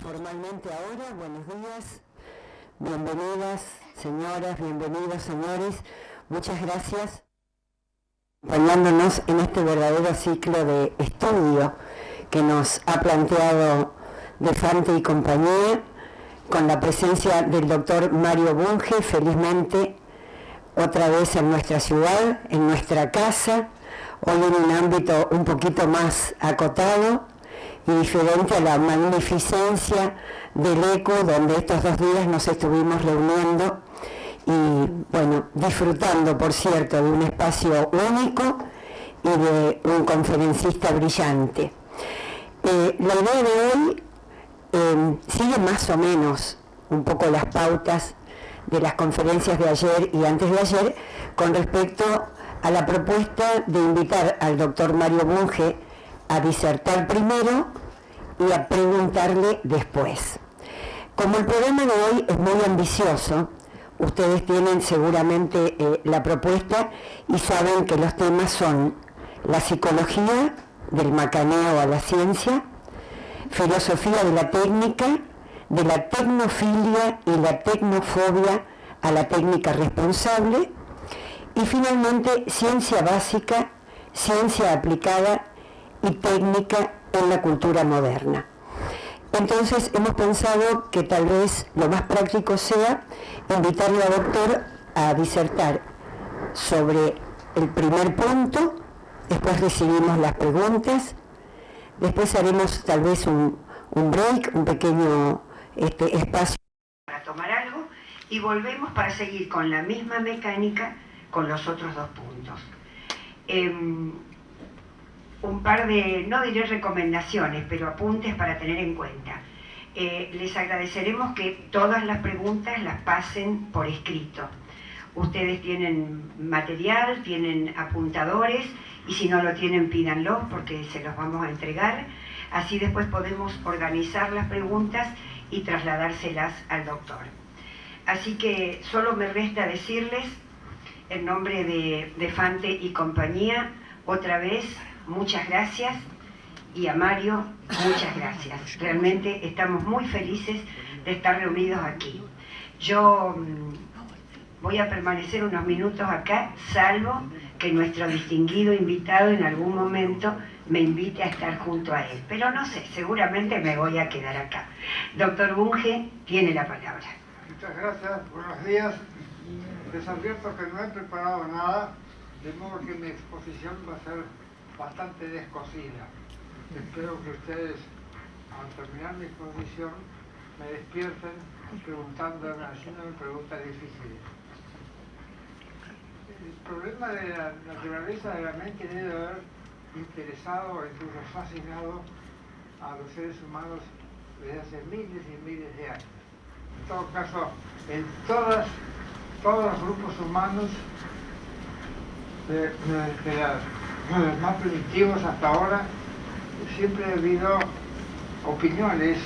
formalmente ahora. Buenos días, bienvenidas señoras, bienvenidos señores. Muchas gracias por acompañándonos en este verdadero ciclo de estudio que nos ha planteado Defante y compañía, con la presencia del doctor Mario Bunge, felizmente otra vez en nuestra ciudad, en nuestra casa, hoy en un ámbito un poquito más acotado y diferente a la magnificencia del ECO, donde estos 2 días nos estuvimos reuniendo y, bueno, disfrutando, por cierto, de un espacio único y de un conferencista brillante. La idea de hoy sigue más o menos un poco las pautas de las conferencias de ayer y antes de ayer con respecto a la propuesta de invitar al doctor Mario Bunge a disertar primero y a preguntarle después. Como el programa de hoy es muy ambicioso, ustedes tienen seguramente la propuesta y saben que los temas son la psicología, del macaneo a la ciencia, filosofía de la técnica, de la tecnofilia y la tecnofobia a la técnica responsable, y finalmente ciencia básica, ciencia aplicada y técnica en la cultura moderna. Entonces hemos pensado que tal vez lo más práctico sea invitarle al doctor a disertar sobre el primer punto, después recibimos las preguntas, después haremos tal vez un break, un pequeño espacio para tomar algo y volvemos para seguir con la misma mecánica con los otros 2 puntos. Un par de, no diré recomendaciones, pero apuntes para tener en cuenta. Les agradeceremos que todas las preguntas las pasen por escrito. Ustedes tienen material, tienen apuntadores, y si no lo tienen, pídanlo porque se los vamos a entregar. Así después podemos organizar las preguntas y trasladárselas al doctor. Así que solo me resta decirles, en nombre de Defante y compañía, otra vez, muchas gracias, y a Mario, muchas gracias. Realmente estamos muy felices de estar reunidos aquí. Yo voy a permanecer unos minutos acá, salvo que nuestro distinguido invitado en algún momento me invite a estar junto a él. Pero no sé, seguramente me voy a quedar acá. Doctor Bunge, tiene la palabra. Muchas gracias, buenos días. Les advierto que no he preparado nada, de modo que mi exposición va a ser bastante descosida. Espero que ustedes, al terminar mi exposición, me despierten haciéndome preguntas difíciles. El problema de la naturaleza de la mente debe haber interesado o incluso fascinado a los seres humanos desde hace miles y miles de años. En todo caso, en todos los grupos humanos, desde los más primitivos hasta ahora, siempre ha habido opiniones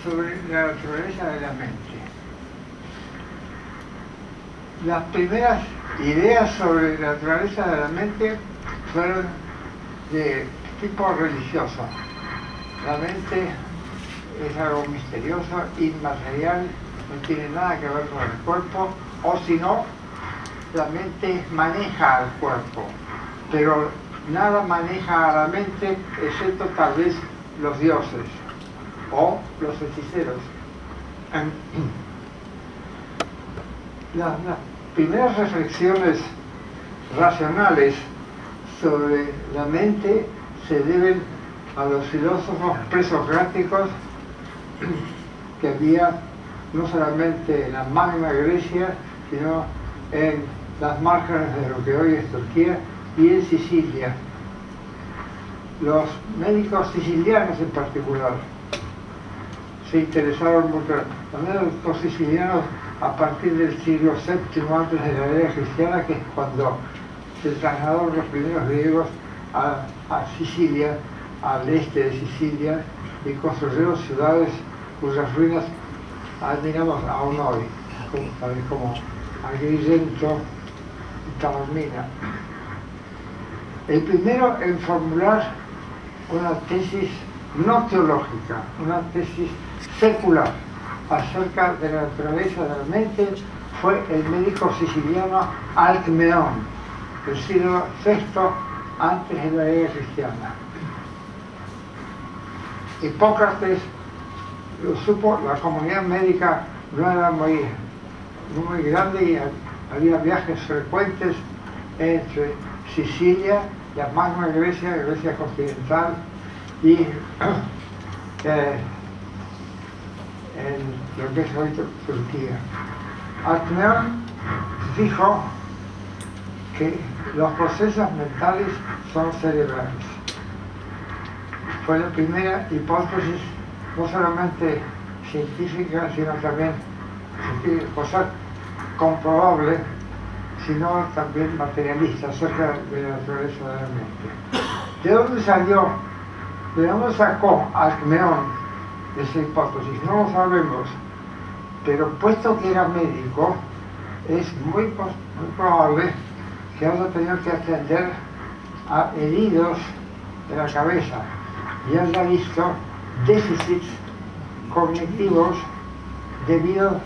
sobre la naturaleza de la mente. Las primeras ideas sobre la naturaleza de la mente fueron de tipo religioso. La mente es algo misterioso, inmaterial, no tiene nada que ver con el cuerpo, o si no, la mente maneja al cuerpo, pero nada maneja a la mente excepto tal vez los dioses o los hechiceros. Las primeras reflexiones racionales sobre la mente se deben a los filósofos presocráticos que había no solamente en la Magna Grecia, sino en las márgenes de lo que hoy es Turquía y en Sicilia. Los médicos sicilianos en particular se interesaron mucho. Los médicos sicilianos a partir del siglo VII antes de la era cristiana, que es cuando se trasladaron los primeros griegos a Sicilia, al este de Sicilia, y construyeron ciudades cuyas ruinas admiramos aún hoy, como Agrigento y Taormina. El primero en formular una tesis no teológica, una tesis secular acerca de la naturaleza de la mente fue el médico siciliano Alcmeón, del siglo VI antes de la era cristiana. Hipócrates lo supo, la comunidad médica no era muy grande y había viajes frecuentes entre Sicilia, la Magna Grecia, Grecia continental, y en lo que es hoy Turquía. Alcmeón dijo que los procesos mentales son cerebrales. Fue la primera hipótesis, no solamente científica, sino también cosa comprobable, sino también materialista acerca de la naturaleza de la mente. ¿De dónde salió? ¿De dónde sacó Alcmeón esa hipótesis? No lo sabemos, pero puesto que era médico, es muy probable que haya tenido que atender a heridos de la cabeza y haya visto déficits cognitivos debido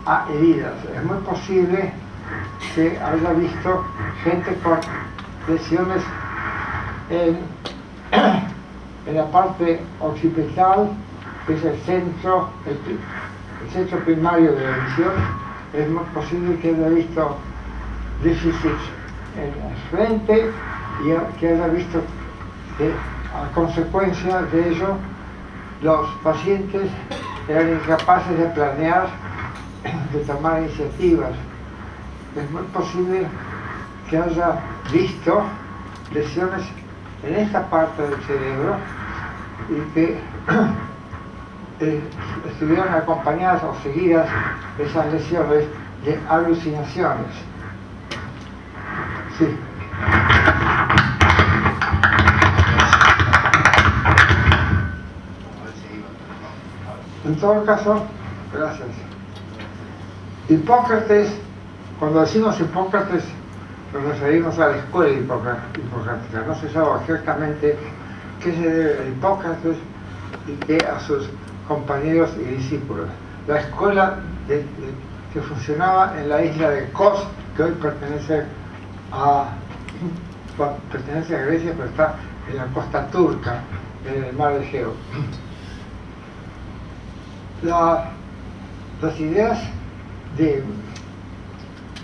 a heridas. Es muy posible que haya visto gente con lesiones en la parte occipital, que es el centro primario de la visión. Es muy posible que haya visto déficits en la frente y que haya visto que a consecuencia de ello los pacientes eran incapaces de planear, de tomar iniciativas. Es muy posible que haya visto lesiones en esta parte del cerebro y que estuvieron acompañadas o seguidas esas lesiones de alucinaciones. Sí. En todo caso, gracias. Hipócrates, cuando decimos Hipócrates, nos referimos a la escuela hipocrática. No se sabe exactamente qué se debe a Hipócrates y qué a sus compañeros y discípulos. La escuela que funcionaba en la isla de Kos, que hoy pertenece a Grecia, pero está en la costa turca, en el mar Egeo. Las ideas de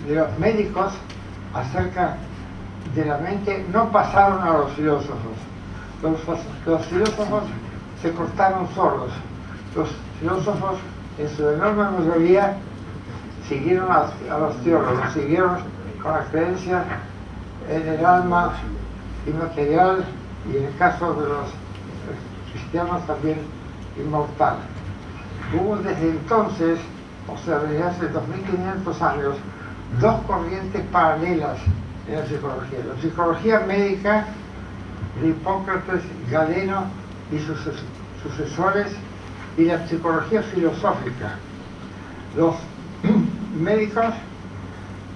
los médicos acerca de la mente no pasaron a los filósofos. Los filósofos se cortaron solos. Los filósofos, en su enorme mayoría, siguieron a los teólogos, siguieron con la creencia en el alma inmaterial y en el caso de los cristianos también inmortal. Hubo desde entonces, o sea, desde hace 2500 años, dos corrientes paralelas en la psicología. La psicología médica de Hipócrates, Galeno y sus sucesores, y la psicología filosófica. Los médicos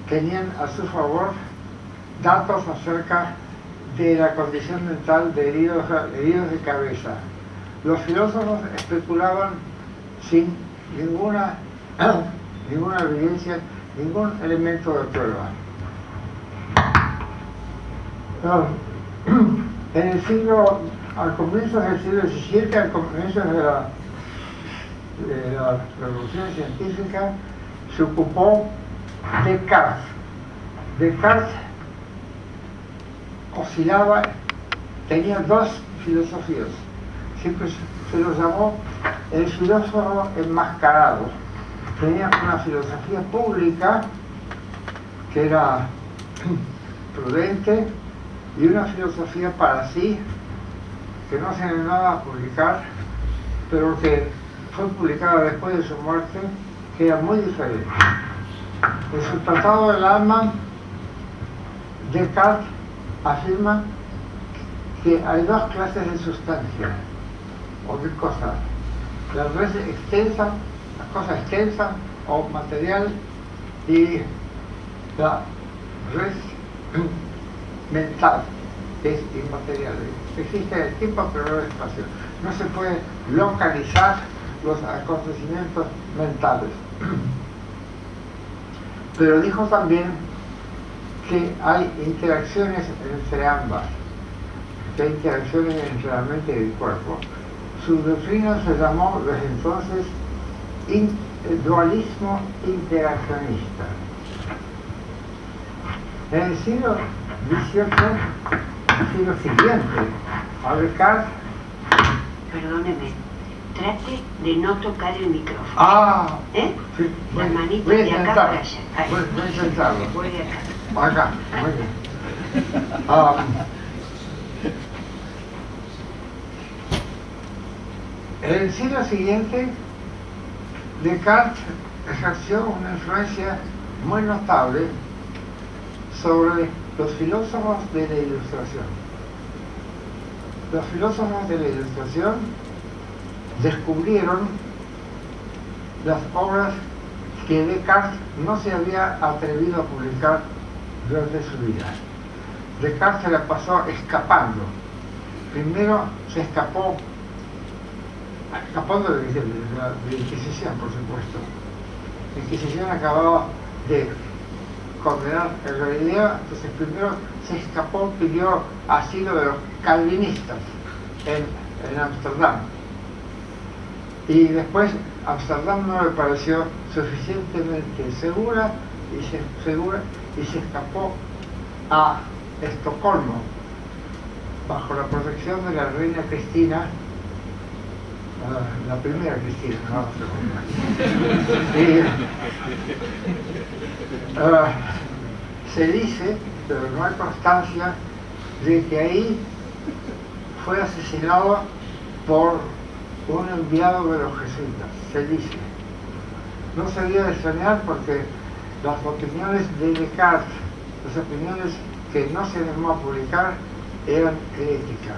tenían a su favor datos acerca de la condición mental de heridos de cabeza. Los filósofos especulaban sin ninguna evidencia, ningún elemento de prueba. Al comienzo del siglo XVII, al comienzo de la revolución científica, se ocupó Descartes. Descartes oscilaba, tenía dos filosofías. Siempre se lo llamó el filósofo enmascarado. Tenía una filosofía pública que era prudente y una filosofía para sí que no se animaba a publicar, pero que fue publicada después de su muerte, que era muy diferente. En su Tratado del Alma, Descartes afirma que hay dos clases de sustancia o de cosas: la cosa extensa o material, y la res mental, que es inmaterial. Existe el tiempo, pero no el espacio. no se puede localizar los acontecimientos mentales. Pero dijo también que hay interacciones entre ambas, que hay interacciones entre la mente y el cuerpo. Su doctrina se llamó desde entonces dualismo interaccionista. En el siglo XVIII, el siglo siguiente, a Descartes... Perdóneme, trate de no tocar el micrófono. Ah, ¿eh? Sí, Las manitas voy a de acá intentar, para allá. Ahí. voy a intentarlo. Voy de acá. Acá, muy bien. En el siglo siguiente, Descartes ejerció una influencia muy notable sobre los filósofos de la Ilustración. Los filósofos de la Ilustración descubrieron las obras que Descartes no se había atrevido a publicar durante su vida. Descartes se la pasó escapando. Primero se escapando de la Inquisición, por supuesto. La Inquisición acababa de condenar a Galileo, entonces primero se escapó, pidió asilo de los calvinistas en Ámsterdam. Y después Ámsterdam no le pareció suficientemente segura y se escapó a Estocolmo bajo la protección de la reina Cristina, la primera Cristina, no la segunda. Y se dice, pero no hay constancia, de que ahí fue asesinado por un enviado de los jesuitas, se dice. No se debe extrañar porque las opiniones de Descartes, las opiniones que no se animó a publicar, eran heréticas.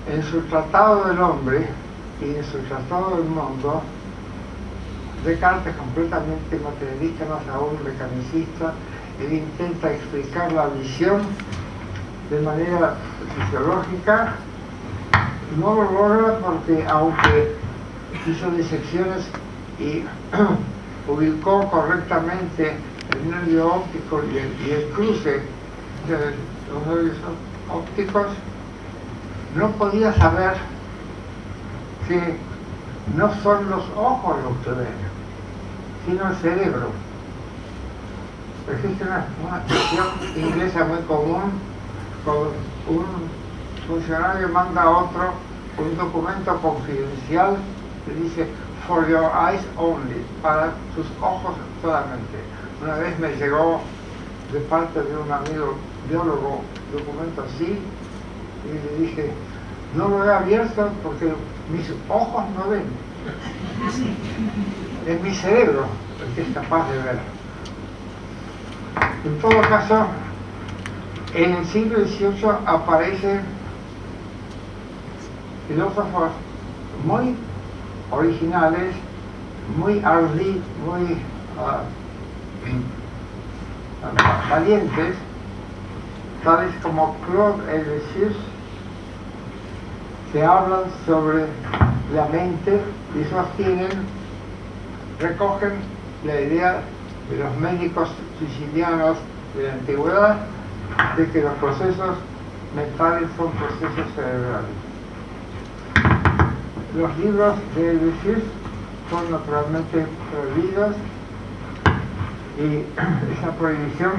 En su Tratado del Hombre y en su Tratado del Mundo, Descartes, completamente materialista, más aún mecanicista, él intenta explicar la visión de manera fisiológica. No lo logra porque, aunque hizo disecciones y ubicó correctamente el nervio óptico y el cruce de los nervios ópticos, no podía saber que no son los ojos los que ven, sino el cerebro. Existe una expresión inglesa muy común cuando un funcionario manda a otro un documento confidencial que dice "for your eyes only", para tus ojos solamente. Una vez me llegó de parte de un amigo biólogo un documento así y le dije: no lo he abierto porque mis ojos no ven, es mi cerebro el que es capaz de ver. En todo caso, en el siglo XVIII aparecen filósofos muy originales, muy ardí, muy valientes, tales como Claude Lévi-Strauss, que hablan sobre la mente y sostienen, recogen la idea de los médicos sicilianos de la antigüedad de que los procesos mentales son procesos cerebrales. Los libros de Lévi-Strauss son naturalmente prohibidos y esa prohibición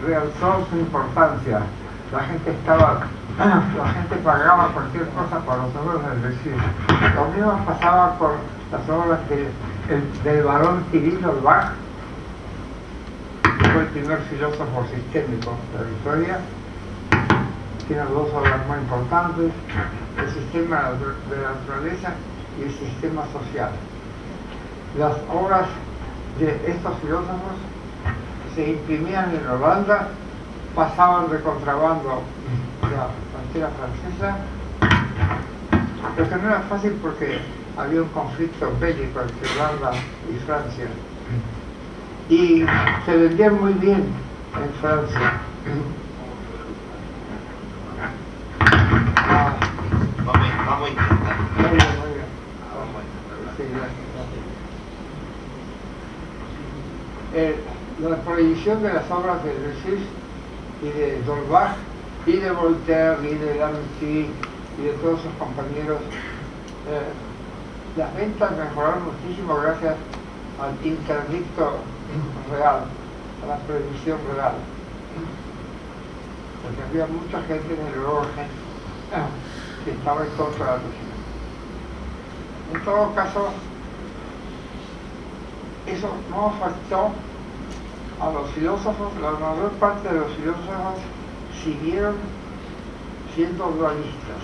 realzó su importancia. La gente pagaba cualquier cosa por las obras de Lévi-Strauss. Lo mismo pasaba con las obras del barón Cirilo Bach, que fue el primer filósofo sistémico de la historia. Tiene dos obras muy importantes: el sistema de la naturaleza y el sistema social. Las obras de estos filósofos se imprimían en Holanda, pasaban de contrabando la frontera francesa, lo que no era fácil porque había un conflicto bélico entre Holanda y Francia, y se vendían muy bien en Francia. la prohibición de las obras de Recife y de Dolbach y de Voltaire y de Lamberty y de todos sus compañeros, las ventas mejoraron muchísimo gracias al interdicto real, a la prohibición real, porque había mucha gente en el orden que estaba en contra de la religión. En todo caso, eso no afectó a los filósofos. La mayor parte de los filósofos siguieron siendo dualistas.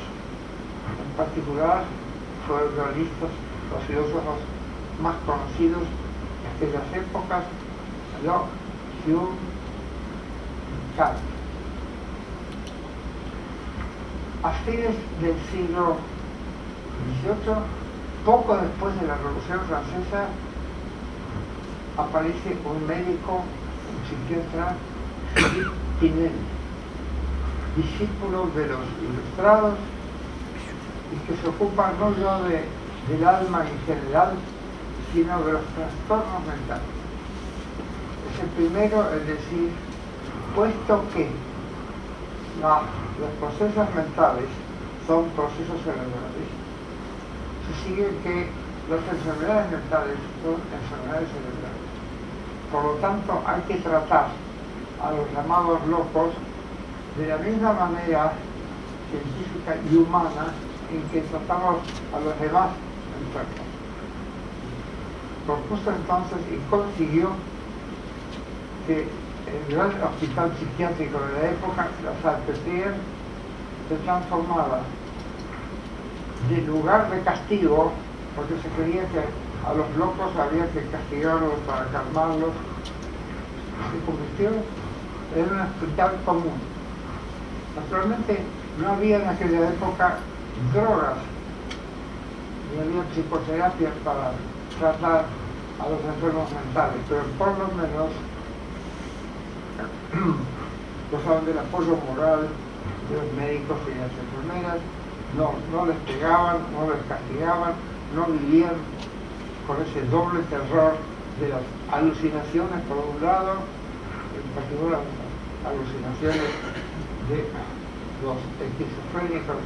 En particular, fueron dualistas los filósofos más conocidos de aquellas épocas, Locke, Hume, Kant. A fines del siglo XVIII, poco después de la Revolución Francesa, aparece un médico, un psiquiatra, Philippe Pinel, discípulo de los ilustrados y que se ocupa no ya del alma en general, sino de los trastornos mentales. Es el primero en decir, puesto que los procesos mentales son procesos cerebrales, se sigue que las enfermedades mentales son enfermedades cerebrales. Por lo tanto, hay que tratar a los llamados locos de la misma manera científica y humana en que tratamos a los demás enfermos. Propuso entonces y consiguió que el gran hospital psiquiátrico de la época, la Salpêtrière, se transformara de lugar de castigo, porque se creía que a los locos había que castigarlos para calmarlos, se convirtió en un hospital común. Naturalmente no había en aquella época drogas, ni había psicoterapia para tratar a los enfermos mentales, pero por lo menos gozaban del apoyo moral de los médicos y de las enfermeras, no les pegaban, no les castigaban, no vivían con ese doble terror de las alucinaciones por un lado, en particular las alucinaciones de los esquizofrénicos,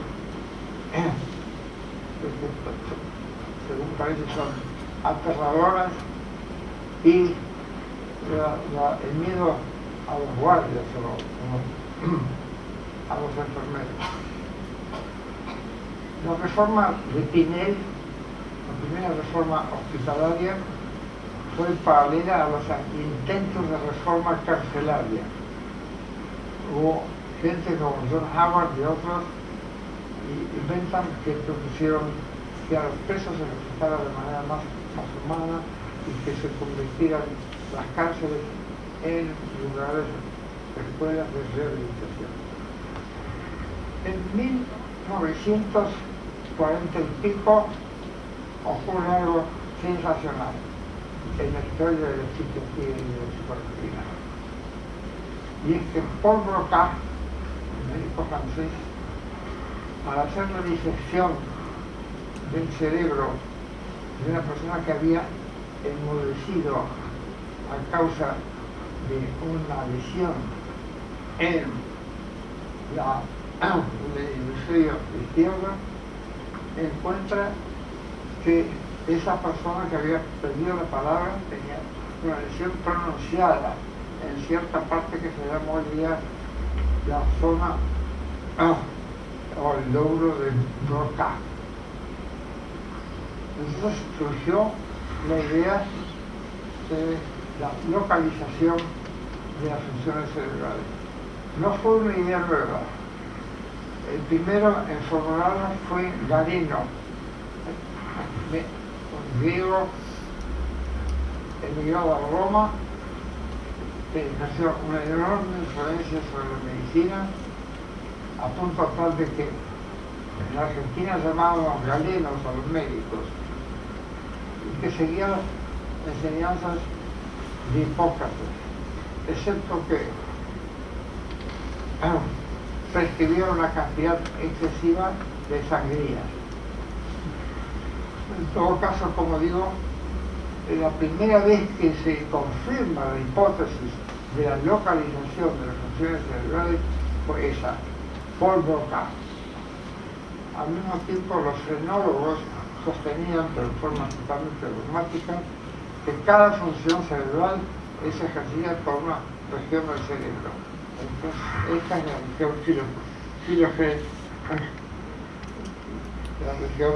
según parece son aterradoras, y el miedo a los guardias o a los enfermeros. La reforma de Pinel, la primera reforma hospitalaria, fue paralela a los intentos de reforma carcelaria. Hubo gente como John Howard y otros inventan que propusieron que a los presos se les tratara de manera más humana y que se convirtieran las cárceles en lugares, escuelas de rehabilitación. En 1940 y pico ocurre algo sensacional en la historia de la psiquiatría y de la psicología. Y es que Paul Broca, el médico francés, al hacer la disección del cerebro de una persona que había enmudecido a causa de una lesión en el hemisferio izquierdo, encuentra que esa persona que había perdido la palabra tenía una lesión pronunciada en cierta parte que se llama hoy día la zona o el lóbulo de Broca. Entonces surgió la idea de la localización de las funciones cerebrales. No fue una idea nueva. El primero en formularla fue Galeno, un griego emigrado a Roma, que ejerció una enorme influencia sobre la medicina, a punto tal de que en la Argentina llamábamos galenos a los médicos, y que seguía las enseñanzas de Hipócrates, excepto que prescribieron una cantidad excesiva de sangrías. En todo caso, como digo, la primera vez que se confirma la hipótesis de la localización de las funciones cerebrales fue esa, por Broca. Al mismo tiempo, los frenólogos sostenían, pero de forma totalmente dogmática, que cada función cerebral es ejercida por una región del cerebro. Entonces, esta es la región la región,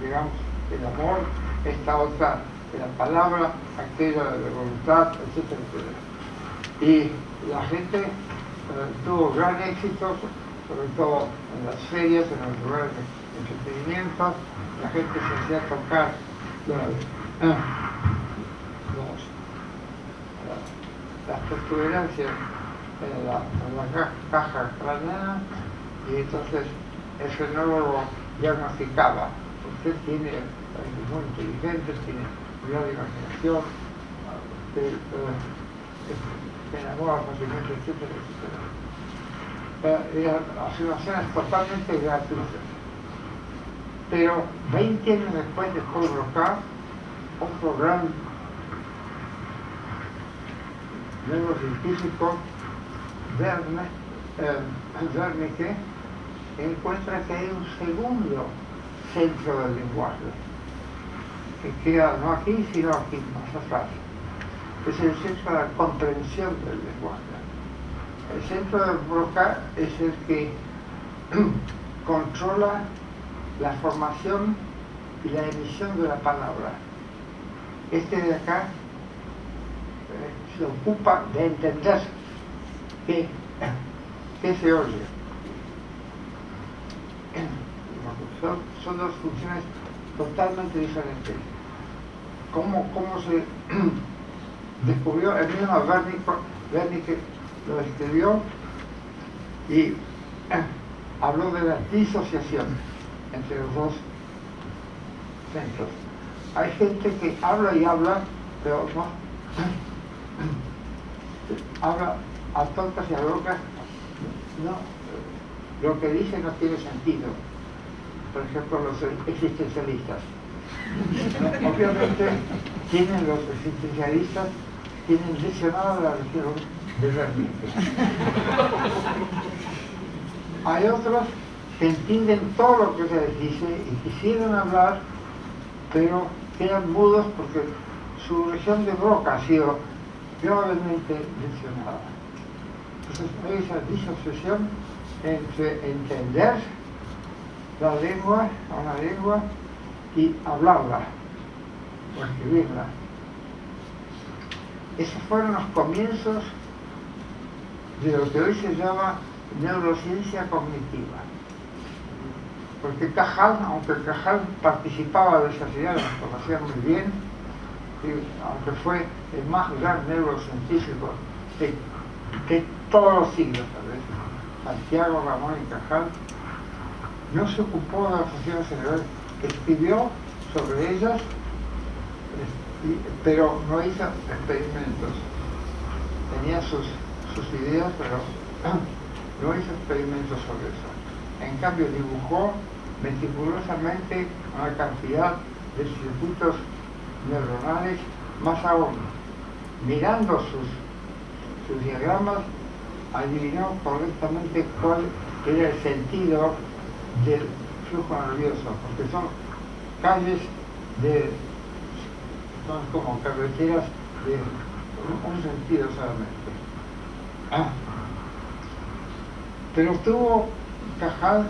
digamos, del amor, esta otra de la palabra, aquella de la voluntad, etcétera, etcétera. Y la gente tuvo gran éxito, sobre todo en las ferias, en los lugares de entretenimiento. La gente se hacía tocar las protuberancias en la caja craneana, y entonces el frenólogo diagnosticaba: usted tiene, es muy inteligente, tiene gran imaginación, se enamora fácilmente, etcétera, etcétera. Eran afirmaciones totalmente gratuitas. Pero 20 años después de Paul Broca, otro gran neurocientífico, Wernicke, encuentra que hay un segundo centro del lenguaje, que queda no aquí, sino aquí, más atrás. Es el centro de la comprensión del lenguaje. El centro de Broca es el que controla la formación y la emisión de la palabra. Este de acá se ocupa de entender qué se oye. Son dos funciones totalmente diferentes. ¿Cómo se descubrió? El mismo Wernicke lo escribió y habló de la disociación entre los dos centros. Hay gente que habla y habla, pero no habla a tontas y a locas, no, lo que dice no tiene sentido. Por ejemplo, los existencialistas. Obviamente tienen los existencialistas, tienen lesionada la religión de Wernicke. Hay otros que entienden todo lo que se les dice y quisieran hablar, pero quedan mudos porque su región de Broca ha sido gravemente lesionada. Entonces hay esa disociación entre entender la lengua, una lengua, y hablarla o escribirla. Esos fueron los comienzos de lo que hoy se llama neurociencia cognitiva. Porque Cajal, aunque Cajal participaba de esas ideas, las conocía muy bien, y aunque fue el más gran neurocientífico de todos los siglos, ¿sabes? Santiago Ramón y Cajal, no se ocupó de las funciones cerebrales, escribió sobre ellas, pero no hizo experimentos. Tenía sus ideas, pero no hizo experimentos sobre eso. En cambio, dibujó meticulosamente una cantidad de circuitos neuronales, más aún, mirando sus diagramas, adivinó correctamente cuál era el sentido del flujo nervioso, porque son calles son como carreteras de un sentido solamente. Pero Cajal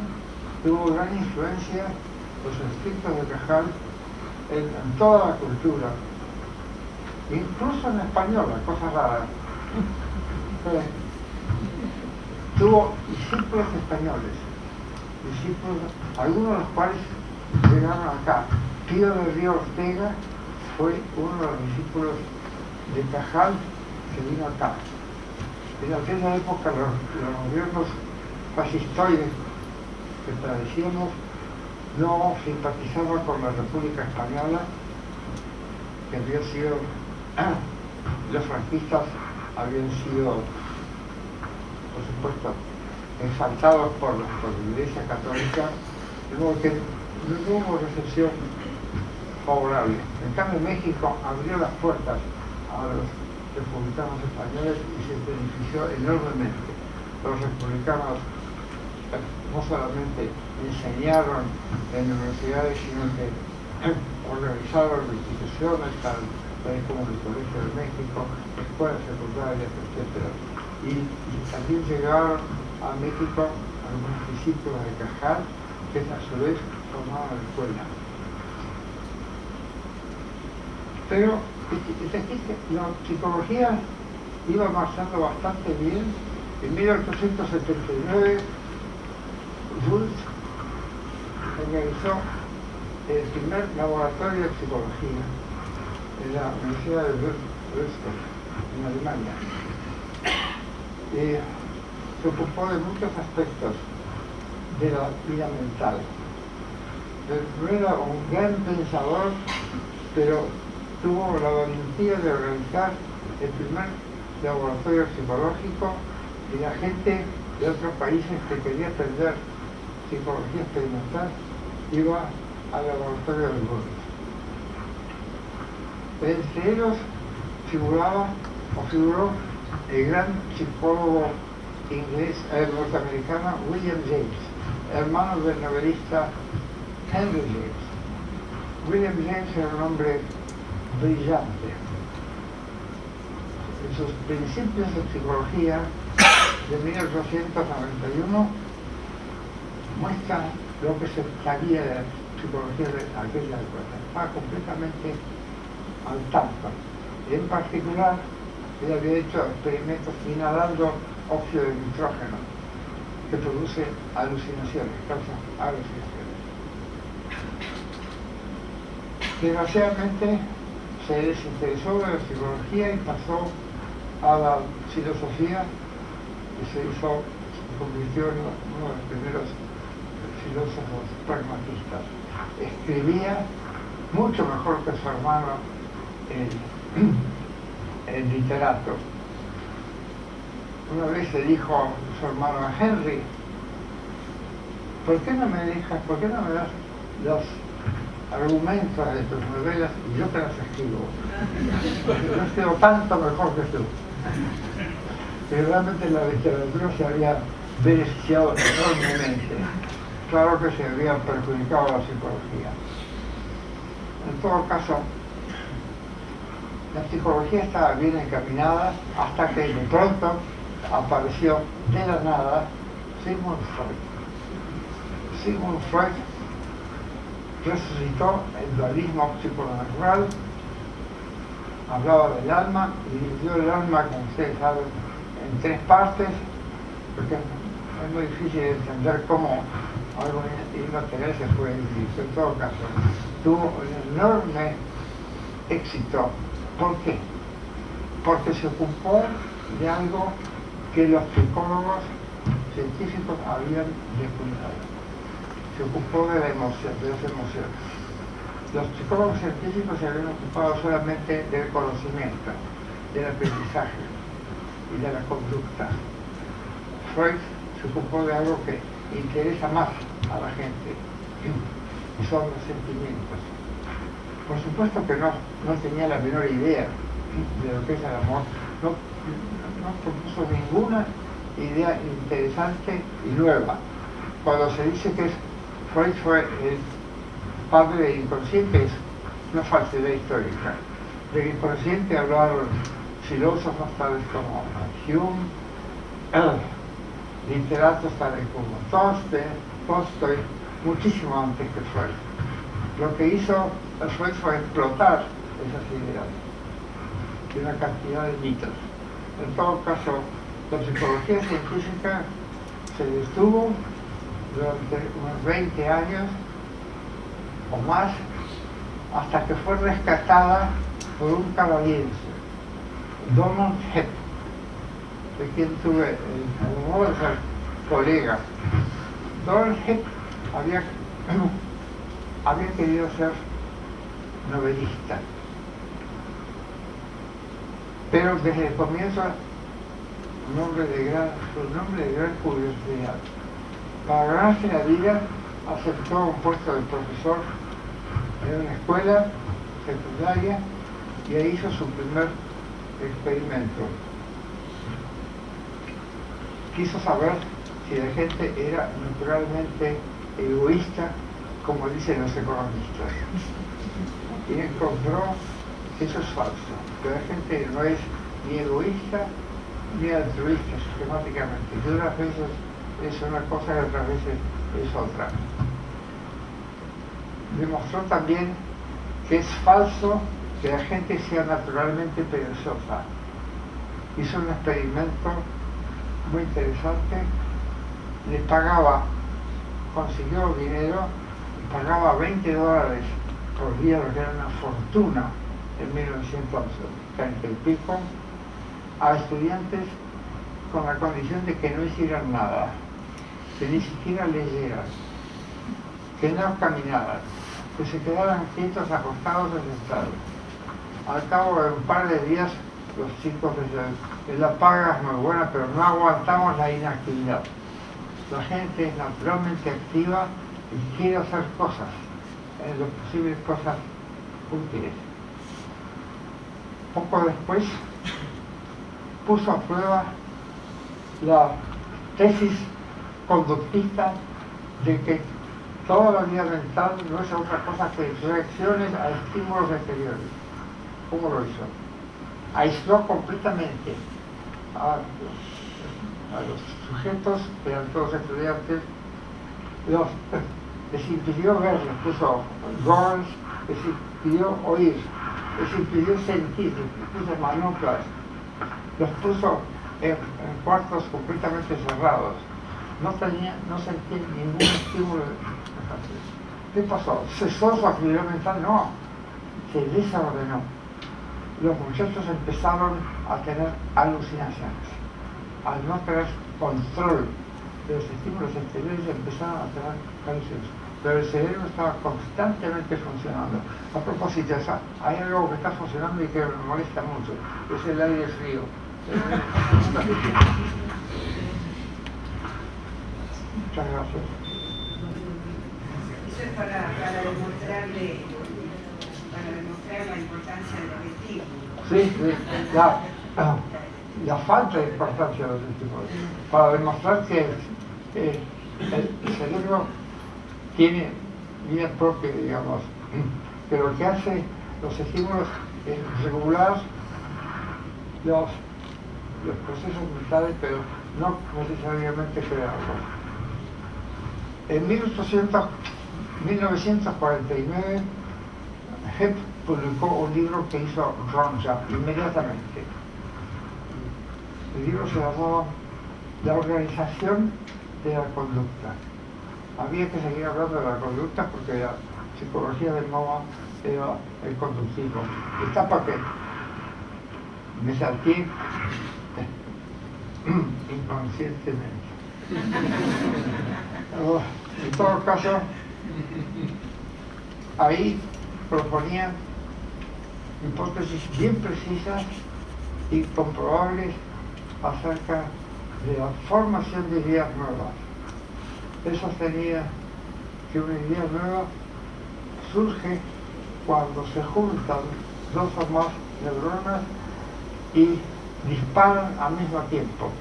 tuvo gran influencia, los escritos de Cajal, en toda la cultura, incluso en español, cosa rara. Tuvo discípulos españoles, algunos de los cuales llegaron acá. Pío de Río Ortega fue uno de los discípulos de Cajal que vino acá. En aquella época los gobiernos fascistoides que padecíamos no simpatizaban con la República Española, que había sido, los franquistas habían sido, por supuesto, exaltados por la Iglesia Católica, de modo que no hubo recepción favorable. En cambio, México abrió las puertas a los republicanos españoles y se benefició enormemente. Los republicanos no solamente enseñaron en universidades, sino que organizaron instituciones tales como el Colegio de México, escuelas secundarias, etc. Y también llegaron a México algunos discípulos de Cajal, que a su vez formaban escuelas. Pero la psicología iba marchando bastante bien. En 1879, Wundt organizó el primer laboratorio de psicología en la Universidad de Würzburg, en Alemania. Se ocupó de muchos aspectos de la vida mental. No era un gran pensador, pero tuvo la valentía de organizar el primer laboratorio psicológico, y la gente de otros países que quería aprender psicología experimental iba al laboratorio de Wundt. Entre ellos figuró el gran psicólogo norteamericano William James, hermano del novelista Henry James. William James era un hombre brillante. En sus principios de psicología de 1891 muestra lo que se sabía de la psicología de aquella época. Estaba completamente al tanto. En particular, él había hecho experimentos inhalando óxido de nitrógeno, que produce alucinaciones, causa alucinaciones. Desgraciadamente se desinteresó de la psicología y pasó a la filosofía y se convirtió en uno de los primeros filósofos pragmatistas. Escribía mucho mejor que su hermano, el literato. Una vez le dijo a su hermano Henry: ¿por qué no me das los argumentos de tus novelas y yo te las escribo? Porque yo escribo tanto mejor que tú. Que realmente la literatura se había beneficiado enormemente. Claro que se había perjudicado la psicología. En todo caso, la psicología estaba bien encaminada hasta que de pronto apareció de la nada Sigmund Freud. Sigmund Freud resucitó el dualismo psiconatural, hablaba del alma y dividió el alma, como ustedes saben, en tres partes, porque es muy difícil de entender cómo algo inmaterial se puede dividir. En todo caso, tuvo un enorme éxito. ¿Por qué? Porque se ocupó de algo que los psicólogos científicos habían descuidado. Se ocupó de las emociones. Los psicólogos científicos se habían ocupado solamente del conocimiento, del aprendizaje y de la conducta. Freud se ocupó de algo que interesa más a la gente, y son los sentimientos. Por supuesto que no tenía la menor idea de lo que es el amor, no propuso ninguna idea interesante y nueva. Cuando se dice que Freud fue el padre del inconsciente, es una falsedad histórica. Del inconsciente hablaron filósofos tales como Hume, literatos tales como Tolstoy, muchísimo antes que Freud. Lo que hizo Freud fue explotar esas ideas de una cantidad de mitos. En todo caso, la psicología científica se detuvo durante unos 20 años o más, hasta que fue rescatada por un canadiense, Donald Hebb, de quien tuve el honor de ser colega. Donald Hebb había querido ser novelista, pero desde el comienzo un hombre de gran curiosidad. Para ganarse la vida aceptó un puesto de profesor en una escuela secundaria y ahí hizo su primer experimento. Quiso saber si la gente era naturalmente egoísta, como dicen los economistas. Y encontró que eso es falso, que la gente no es ni egoísta ni altruista sistemáticamente, que unas veces es una cosa y otras veces es otra. Demostró también que es falso que la gente sea naturalmente perezosa. Hizo un experimento muy interesante, le pagaba, consiguió dinero, y pagaba $20 por día, lo que era una fortuna en 1930 y pico, a estudiantes con la condición de que no hicieran nada, que ni siquiera leyeran, que no caminaran, que se quedaran quietos, acostados o sentados. Al cabo de un par de días, los chicos decían, la paga es muy buena, pero no aguantamos la inactividad. La gente es naturalmente activa y quiere hacer cosas, en lo posible cosas útiles. Poco después puso a prueba la tesis conductista de que toda la vida mental no es otra cosa que reacciones a estímulos exteriores. ¿Cómo lo hizo? Aisló completamente a los sujetos, que eran todos estudiantes, les impidió ver, les puso drones, les impidió oír, les impidió sentir, les puso manoplas, los puso en cuartos completamente cerrados. No sentían ningún estímulo. ¿Qué pasó? ¿Cesó su actividad mental? No, se desordenó. Los muchachos empezaron a tener alucinaciones. Al no tener control de los estímulos exteriores, empezaron a tener alucinaciones. Pero el cerebro estaba constantemente funcionando. A propósito, hay algo que está funcionando y que me molesta mucho, es el aire frío. Muchas gracias. Eso es para demostrar la importancia de los estímulos. Sí, la falta de importancia de los estímulos. Para demostrar que el cerebro tiene vida propia, digamos, que lo que hace los estímulos es regular los procesos mentales, pero no necesariamente crearlos. En 1949, Hebb publicó un libro que hizo Ronja inmediatamente. El libro se llamó La organización de la conducta. Había que seguir hablando de la conducta porque la psicología de moda era el conductismo. Etapa que me salté inconscientemente. En todo caso, ahí proponía hipótesis bien precisas y comprobables acerca de la formación de ideas nuevas. Él sostenía que una idea nueva surge cuando se juntan dos o más neuronas y disparan al mismo tiempo.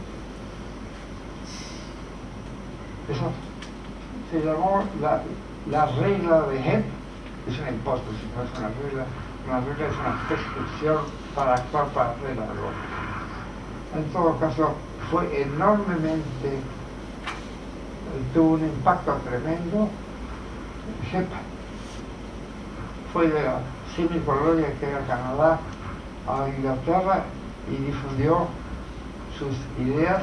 Eso se llamó la regla de Hebb. Es una hipótesis, no es una regla. Una regla es una prescripción para actuar para hacer algo. En todo caso, fue enormemente, tuvo un impacto tremendo. Hebb fue de la semicolonia que era Canadá a Inglaterra y difundió sus ideas,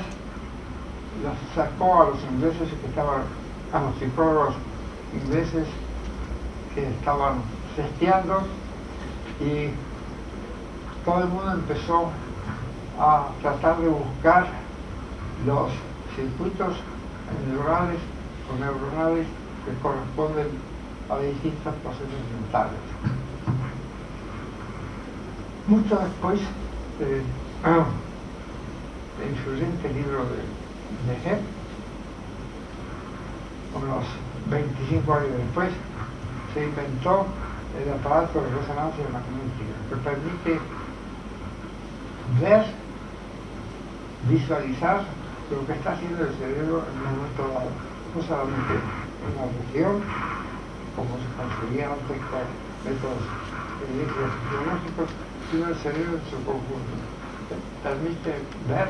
las sacó a los ingleses que estaban, a los psicólogos ingleses que estaban testeando, y todo el mundo empezó a tratar de buscar los circuitos neurales o neuronales que corresponden a distintos procesos mentales. Mucho después, el influyente libro de Hebb, unos 25 años después, se inventó el aparato de resonancia magnética, que permite ver, visualizar lo que está haciendo el cerebro en un momento dado, no solamente en una región, como se conseguía antes con métodos electrofisiológicos, sino el cerebro en su conjunto. Permite ver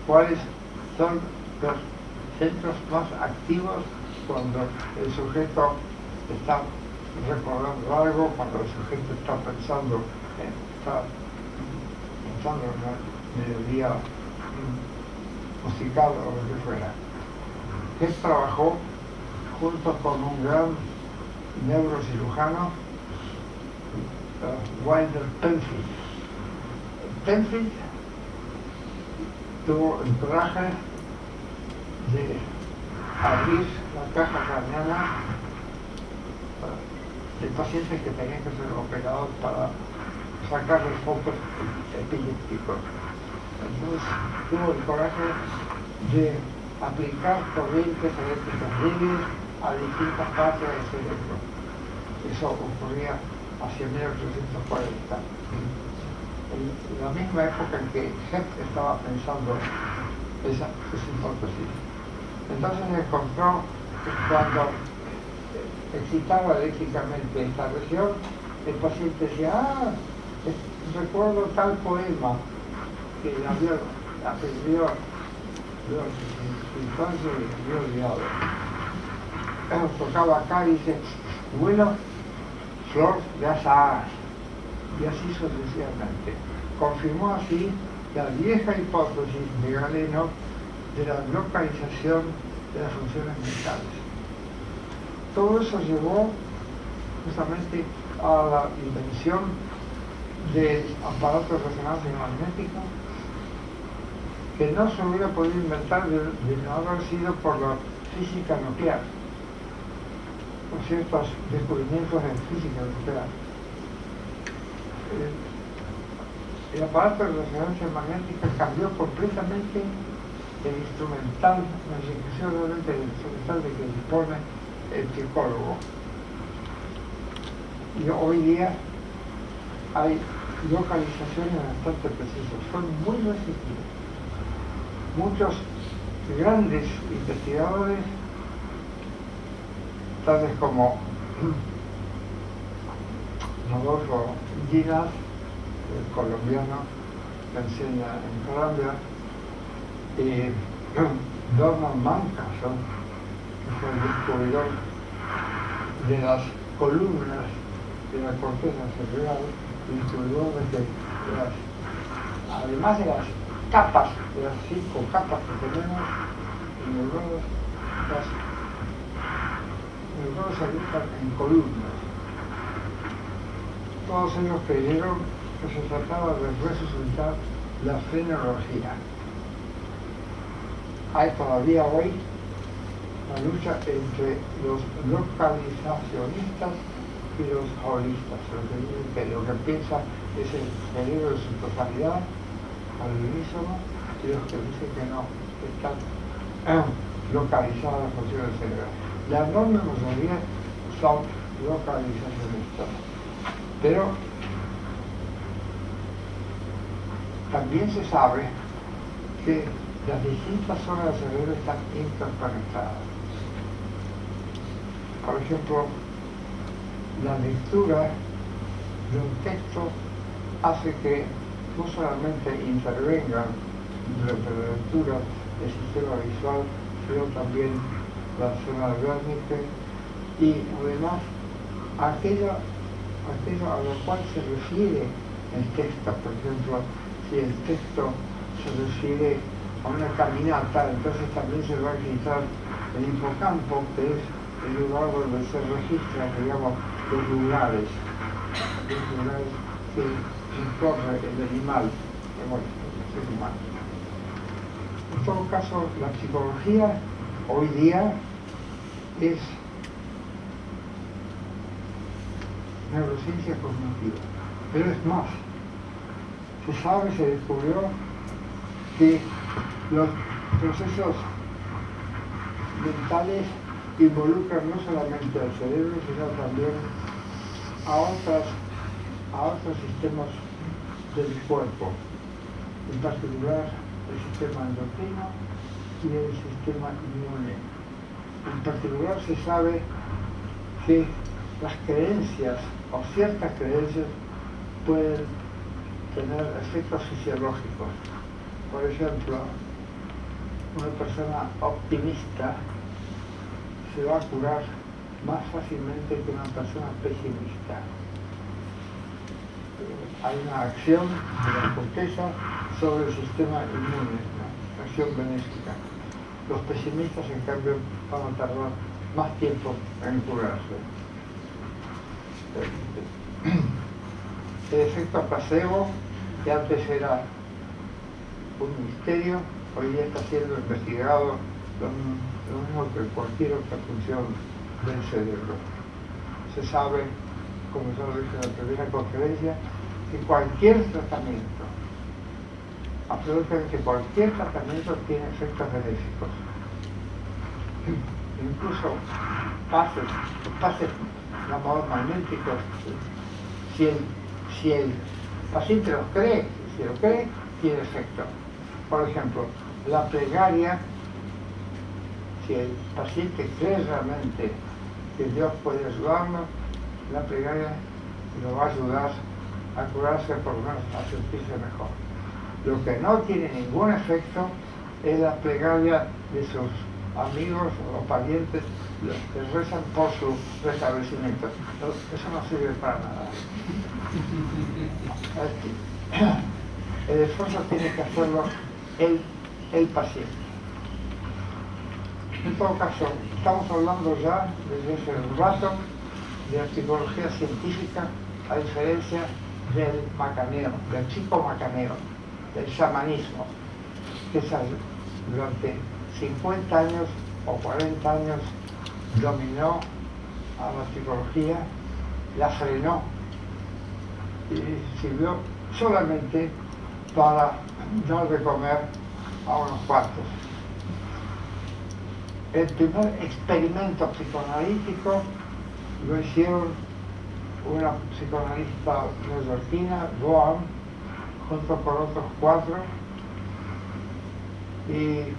cuáles son los centros más activos cuando el sujeto está recordando algo, cuando el sujeto está pensando en una melodía musical o lo que fuera. Él trabajó junto con un gran neurocirujano, Wilder Penfield. Penfield tuvo el coraje de abrir la caja craneana de pacientes que tenían que ser operados para sacar los focos epilépticos. Entonces tuvo el coraje de aplicar corrientes eléctricas débiles a distintas partes del cerebro. Eso ocurría hacia 1840. En la misma época en que Hebb estaba pensando esa hipótesis. Entonces encontró que cuando excitaba eléctricamente esta región, el paciente decía, recuerdo tal poema que había aprendido durante su infancia y había olvidado. Tocaba acá y dice, bueno, flor de azahar. Y así sucesivamente. Confirmó así la vieja hipótesis de Galeno de la localización de las funciones mentales. Todo eso llevó justamente a la invención del aparato de resonancia magnética, que no se hubiera podido inventar de no haber sido por la física nuclear, por ciertos descubrimientos en física nuclear. El aparato de resonancia magnética cambió completamente el instrumental, la ejecución realmente del instrumental de que dispone el psicólogo. Y hoy día hay localizaciones bastante precisas, son muy restrictivas. Muchos grandes investigadores, tales como Rodolfo Ginás, el colombiano que enseña en Colombia, y Donald Mancaso, que fue el descubridor de las columnas de la corteza cerebral, y descubridor de que además de las capas, de las 5 capas que tenemos en neuronas, las neuronas se agrupan en columnas. Todos ellos creyeron que se trataba de resucitar la frenología. Hay todavía hoy la lucha entre los localizacionistas y los holistas, los que dicen que lo que piensa es el cerebro de su totalidad, al unísono, y los que dicen que no, que están localizadas las funciones cerebrales. La enorme mayoría son localizacionistas. Pero también se sabe que las distintas zonas del cerebro están interconectadas. Por ejemplo, la lectura de un texto hace que no solamente intervengan durante la lectura el sistema visual, sino también la zona gráfica y además aquello a lo cual se refiere el texto. Por ejemplo, si el texto se refiere a una caminata, entonces también se va a registrar el hipocampo, que es el lugar donde se registran, digamos, los lugares que recorre el animal, el ser humano. En todo caso, la psicología hoy día es neurociencia cognitiva, pero es más. Se descubrió que los procesos mentales involucran no solamente al cerebro, sino también a otros sistemas del cuerpo, en particular el sistema endocrino y el sistema inmune. En particular se sabe que las creencias o ciertas creencias pueden tener efectos fisiológicos. Por ejemplo, una persona optimista se va a curar más fácilmente que una persona pesimista. Hay una acción de la corteza sobre el sistema inmune, una acción benéfica. Los pesimistas, en cambio, van a tardar más tiempo en curarse. El efecto placebo, que antes era un misterio, hoy día está siendo investigado lo mismo que cualquier otra función del cerebro. Se sabe, como ya lo dije en la primera conferencia, que cualquier tratamiento, absolutamente cualquier tratamiento tiene efectos benéficos. Incluso pases llamados magnéticos, si el paciente los cree, si lo cree, tiene efecto. Por ejemplo, la plegaria, si el paciente cree realmente que Dios puede ayudarlo, la plegaria lo va a ayudar a curarse, por lo menos a sentirse mejor. Lo que no tiene ningún efecto es la plegaria de sus amigos o parientes que rezan por su restablecimiento. Eso no sirve para nada. El esfuerzo tiene que hacerlo el paciente. En todo caso, estamos hablando ya desde hace un rato de la psicología científica, a diferencia del macaneo, del psicomacaneo, del chamanismo, que durante 50 años o 40 años dominó a la psicología, la frenó y sirvió solamente para dar de comer a unos cuantos. El primer experimento psicoanalítico lo hicieron una psicoanalista neoyorquina, Bohm, junto con otros 4, y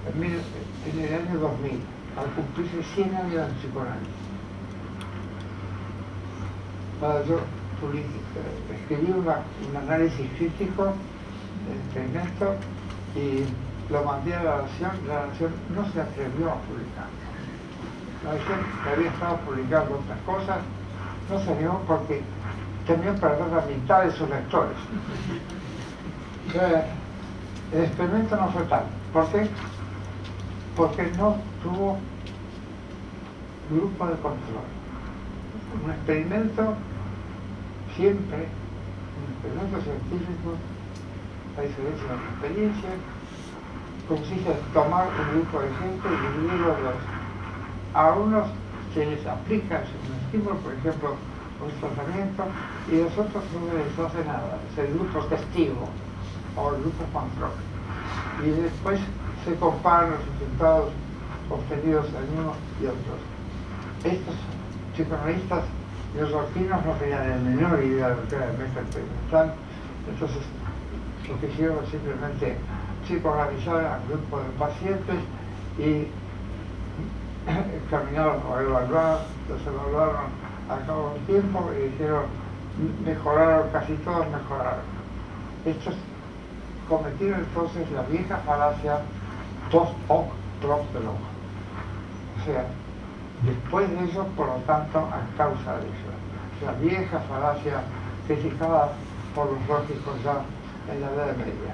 en el año 2000, al cumplirse 100 años de psicoanálisis. Yo escribí un análisis crítico del experimento y lo mandé a la Nación no se atrevió a publicar. La Nación, que había estado publicando otras cosas, no se animó porque temía perder la mitad de sus lectores. El experimento no fue tal. ¿Por qué? Porque no tuvo grupo de control. Un experimento siempre, un experimento científico, a diferencia de la experiencia, consiste en tomar un grupo de gente y dividirlo en dos. A unos se les aplica un estímulo, por ejemplo, un tratamiento, y a los otros no se les hace nada. Es el grupo testigo o el grupo control. Y después se comparan los resultados obtenidos en unos y otros. Estos psicoanalistas neoyorquinos no tenían el menor idea de lo que era el método experimental, entonces lo que hicieron fue simplemente psicoanalizar al grupo de pacientes y examinaron o evaluaron, los evaluaron al cabo de un tiempo y dijeron, mejoraron, casi todos mejoraron. Estos cometieron entonces la vieja falacia post hoc propter hoc. O sea, después de eso, por lo tanto, a causa de eso. La vieja falacia criticada por los lógicos ya en la Edad Media.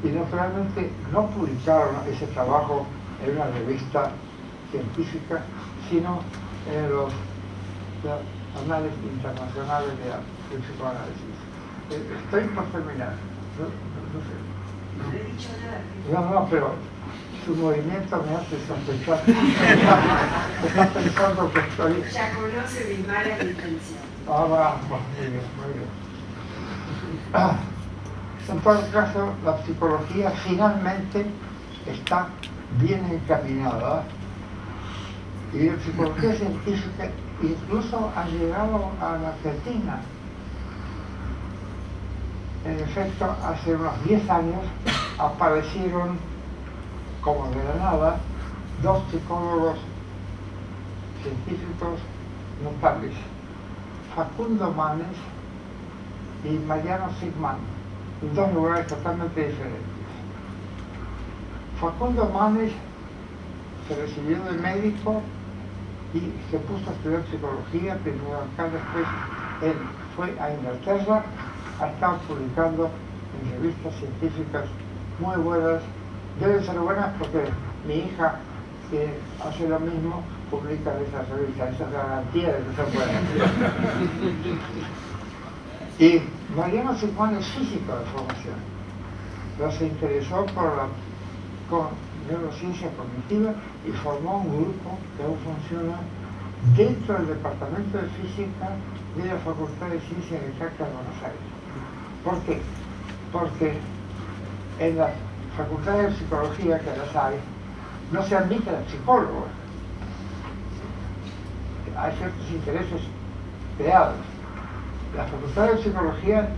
Y naturalmente no publicaron ese trabajo en una revista científica, sino en los análisis internacionales del psicoanálisis. Estoy por terminar. No sé. No he dicho nada. No, pero su movimiento me hace sospechar. Está pensando que estoy... Ya conoce mis malas intenciones. Muy bien, muy bien. En todo caso, la psicología finalmente está bien encaminada Y la psicología científica incluso ha llegado a la Argentina. En efecto, hace unos 10 años aparecieron, como de la nada, dos psicólogos científicos notables, Facundo Manes y Mariano Sigman, en dos lugares totalmente diferentes. Facundo Manes se recibió de médico y se puso a estudiar psicología, primero acá, después él fue a Inglaterra, ha estado publicando en revistas científicas muy buenas. Deben ser buenas porque mi hija, que hace lo mismo, publica en esas revistas, esa es la garantía de que son buenas. Y Mariano Sigman es físico de formación, pero se interesó por la neurociencia cognitiva y formó un grupo que aún funciona dentro del Departamento de Física de la Facultad de Ciencias Exactas de Buenos Aires. ¿Por qué? Porque en las facultades de psicología, que las hay, no se admiten a psicólogos. Hay ciertos intereses creados. En la facultad de psicología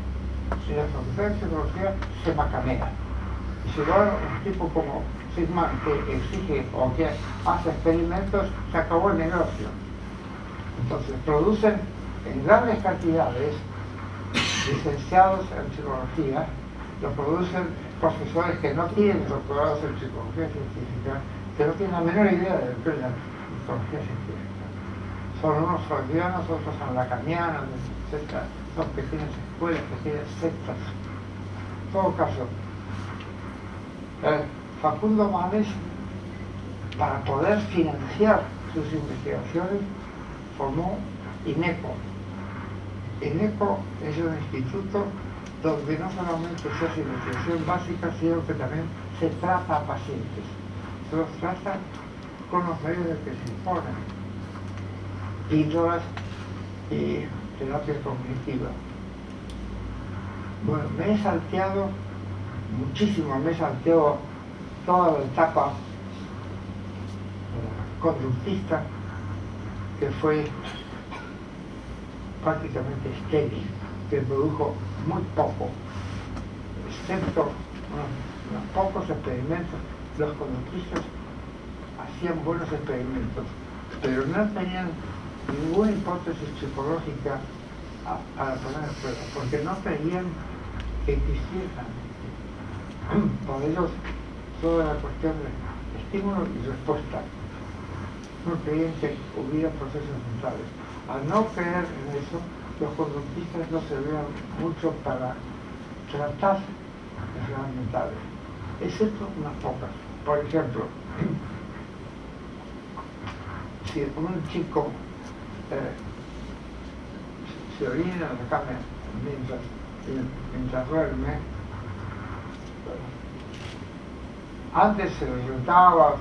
se macamea. Y si va un tipo como Sigman, que exige o que hace experimentos, se acabó el negocio. Entonces producen en grandes cantidades licenciados en psicología, lo producen profesores que no tienen doctorados en psicología científica, que no tienen la menor idea de lo que es la psicología científica. Son unos freudianos, otros son lacanianos, etc. Son pequeñas escuelas, pequeñas sectas. En todo caso, Facundo Manes, para poder financiar sus investigaciones, formó INECO. INECO es un instituto donde no solamente se hace investigación básica, sino que también se trata a pacientes. Se los trata con los medios de que se imponen. Píldoras y terapia cognitiva. Bueno, me he salteado muchísimo, me he salteado toda la etapa conductista, que fue prácticamente estéril, que produjo muy poco, excepto unos pocos experimentos. Los conductistas hacían buenos experimentos, pero no tenían ninguna hipótesis psicológica para poner en prueba, porque no creían que existieran. Por ellos, toda la cuestión de estímulo y respuesta. No creían que hubiera procesos mentales. Al no creer en eso, los conductistas no servían mucho para tratar enfermedades mentales, excepto unas pocas. Por ejemplo, si un chico se orina en la cama mientras duerme, antes se lo irritaba,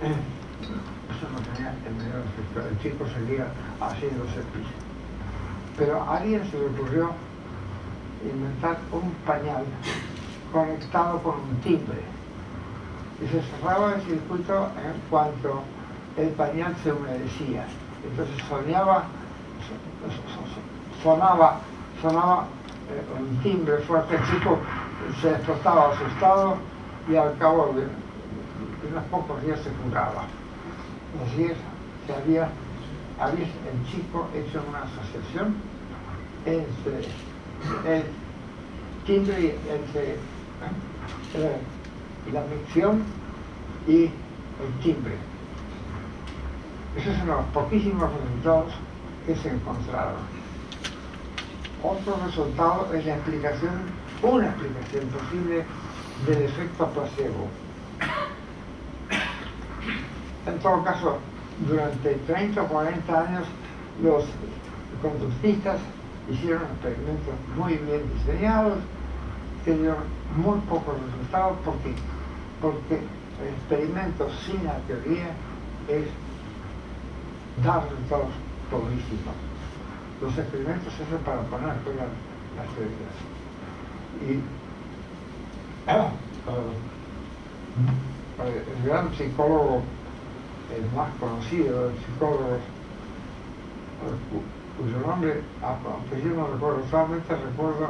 eso no tenía el menor efecto, el chico seguía haciéndose pis. Pero a alguien se le ocurrió inventar un pañal conectado con un timbre y se cerraba el circuito en cuanto el pañal se humedecía. Entonces sonaba un timbre fuerte, el chico se despertaba asustado y al cabo de unos pocos días se curaba. Así es, que había el chico hecho una asociación entre el timbre, entre la micción y el timbre. Esos son los poquísimos resultados que se encontraron. Otro resultado es una explicación posible del efecto placebo. En todo caso, durante 30 o 40 años los conductistas hicieron experimentos muy bien diseñados que dieron muy pocos resultados porque el experimento sin la teoría es dar resultados pobrísimos. Los experimentos se hacen para poner todas las teorías. Y el gran psicólogo el más conocido de los psicólogos, cuyo nombre, aunque yo no recuerdo, solamente recuerdo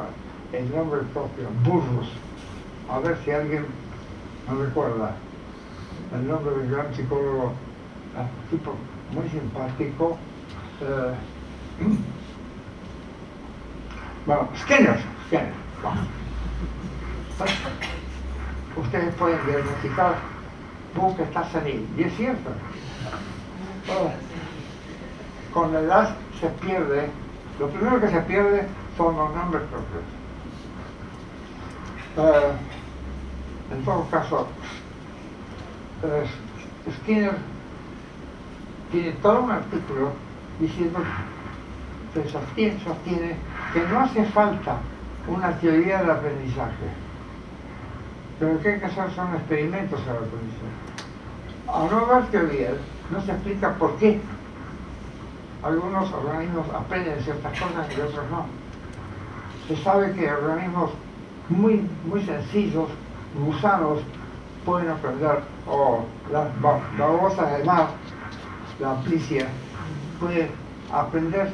el nombre propio, Burrus. A ver si alguien no recuerda el nombre del gran psicólogo, tipo muy simpático. Bueno, Skinner. Bueno. Ustedes pueden diagnosticar, que está senil, y es cierto. Con la edad se pierde, lo primero que se pierde son los nombres propios. En todo caso, Skinner tiene todo un artículo diciendo que sostiene que no hace falta una teoría del aprendizaje, pero que hay que hacer son experimentos al aprendizaje. A no haber teorías, no se explica por qué algunos organismos aprenden ciertas cosas y otros no. Se sabe que organismos muy sencillos, gusanos, pueden aprender, o las babosas del mar, la amplicia, puede aprender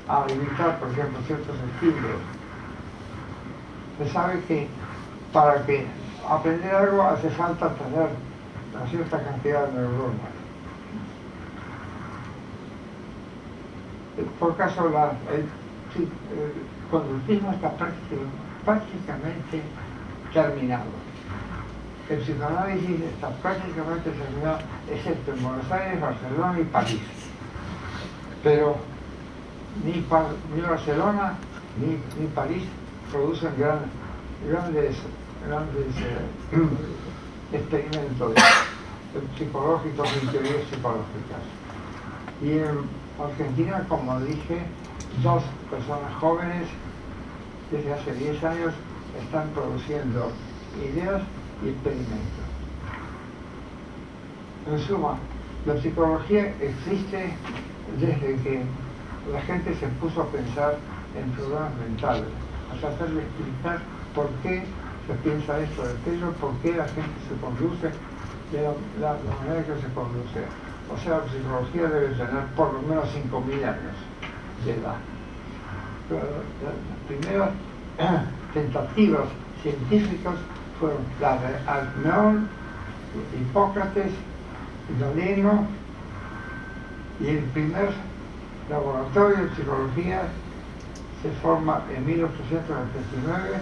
a imitar, por ejemplo, ciertos estímulos. Se sabe que para que aprender algo hace falta tener una cierta cantidad de neuronas. Por caso, el conductismo está prácticamente terminado. El psicoanálisis está prácticamente terminado, excepto en Buenos Aires, Barcelona y París. Pero ni Barcelona ni París producen grandes experimentos psicológicos y teorías psicológicas. Y en Argentina, como dije, 2 personas jóvenes desde hace 10 años están produciendo ideas y experimentos. En suma, la psicología existe desde que la gente se puso a pensar en problemas mentales, a tratar de explicar por qué se piensa esto de aquello, por qué la gente se conduce de la manera que se conduce. O sea, la psicología debe tener por lo menos 5.000 años de edad. Pero las primeras tentativas científicas fueron las de Alcmeón, Hipócrates, Galeno, y el primer laboratorio de psicología se forma en 1879,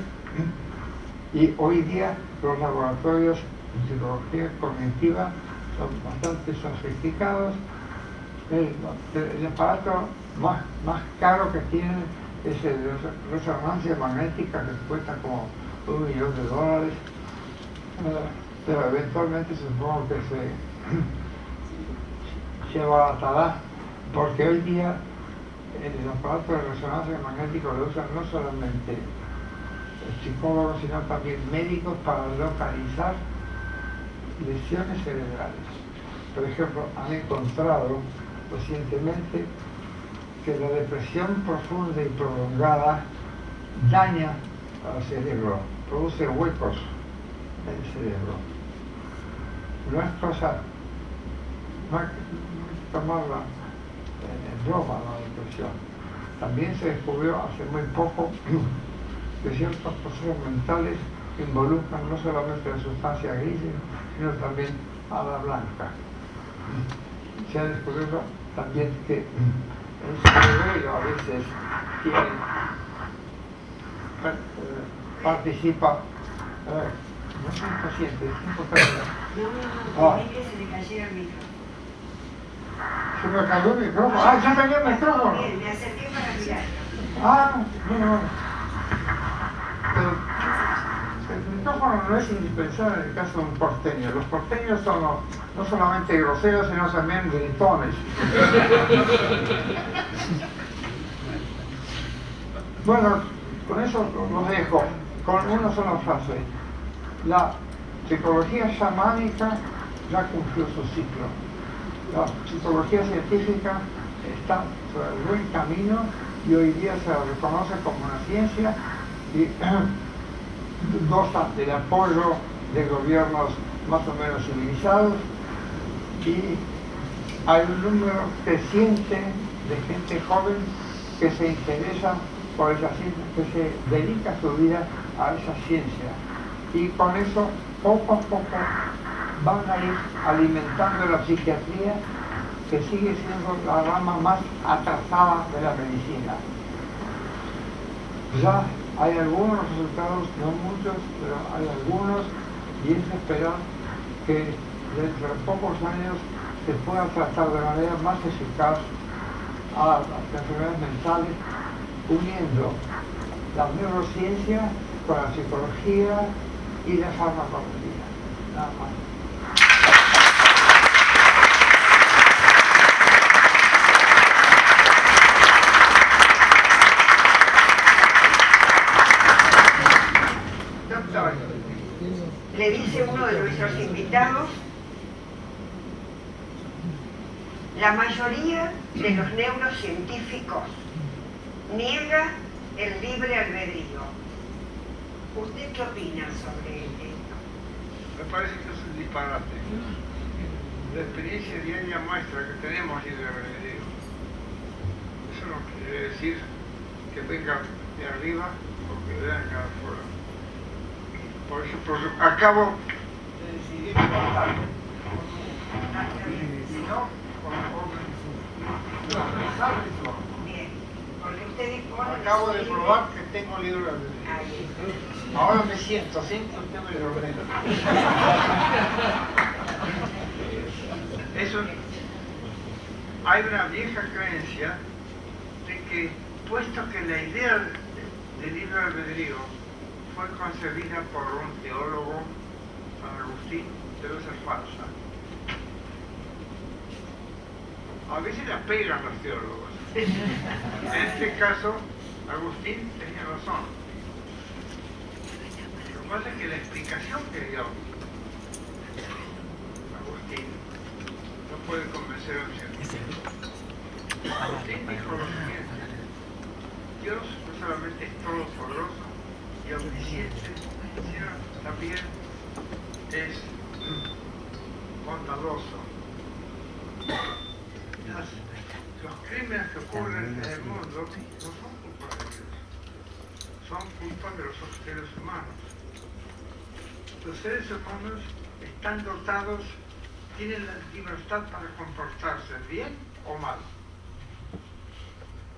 y hoy día los laboratorios de psicología cognitiva son bastante sofisticados. El aparato más caro que tienen es el de resonancia magnética, que cuesta como $1 millón, pero eventualmente supongo que se abaratará, porque hoy día el aparato de resonancia magnética lo usan no solamente psicólogos, sino también médicos para localizar lesiones cerebrales. Por ejemplo, han encontrado recientemente que la depresión profunda y prolongada daña al cerebro, produce huecos en el cerebro. No es cosa, no hay que tomarla en broma la depresión. También se descubrió hace muy poco que ciertos procesos mentales involucran no solamente la sustancia gris, sino también a la blanca. Se ha descubierto también que el cerebro a veces participa, no soy paciente, es importante. No, que se le cayera el micrófono. Se me cayó el micrófono. Yo tenía el micrófono. Bien, me acerqué para mirar. Bueno. Pero el micrófono no es indispensable en el caso de un porteño. Los porteños son no solamente groseros, sino también gritones. Bueno, con eso los dejo, con una sola frase. La psicología chamánica ya cumplió su ciclo. La psicología científica está sobre el buen camino y hoy día se la reconoce como una ciencia y goza del apoyo de gobiernos más o menos civilizados, y hay un número creciente de gente joven que se interesa por esa ciencia, que se dedica su vida a esa ciencia. Y con eso, poco a poco, van a ir alimentando la psiquiatría, que sigue siendo la rama más atrasada de la medicina. Ya hay algunos resultados, no muchos, pero hay algunos, y es de esperar que dentro de pocos años se pueda tratar de manera más eficaz a las enfermedades mentales, uniendo la neurociencia con la psicología y la farmacología. Nada más. Doctor, le dice uno de nuestros invitados, la mayoría de los neurocientíficos niega el libre albedrío. ¿Usted qué opina sobre esto? Me parece que es un disparate. La experiencia diaria muestra que tenemos libre albedrío. Eso no quiere decir que venga de arriba o que venga de afuera. Por eso acabo de decidir cortar. Si no, Bien, porque usted dispone... acabo de probar que tengo libre albedrío. Ahora me siento sin que usted me lo ordene. Eso, hay una vieja creencia de que, puesto que la idea del libre albedrío fue concebida por un teólogo, San Agustín, debe ser falsa. A veces la pegan los teólogos. En este caso, Agustín tenía razón. Lo que pasa es que la explicación que dio Agustín no puede convencer al científico. Agustín dijo lo siguiente: Dios no solamente es todopoderoso y omnisciente, sino también es bondadoso. Los crímenes que ocurren en el mundo no son culpa de Dios, son culpa de los seres humanos. Los seres humanos están dotados, tienen la libertad para comportarse bien o mal.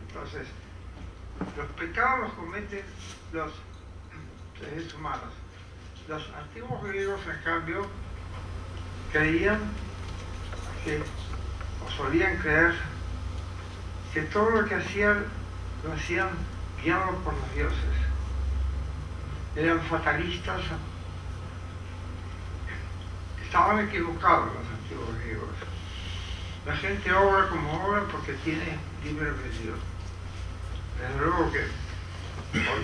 Entonces, los pecados los cometen los seres humanos. Los antiguos griegos, en cambio, creían que, o solían creer, que todo lo que hacían, lo hacían guiados por los dioses. Eran fatalistas. Estaban equivocados los antiguos griegos. La gente obra como obra porque tiene libre albedrío. Desde luego que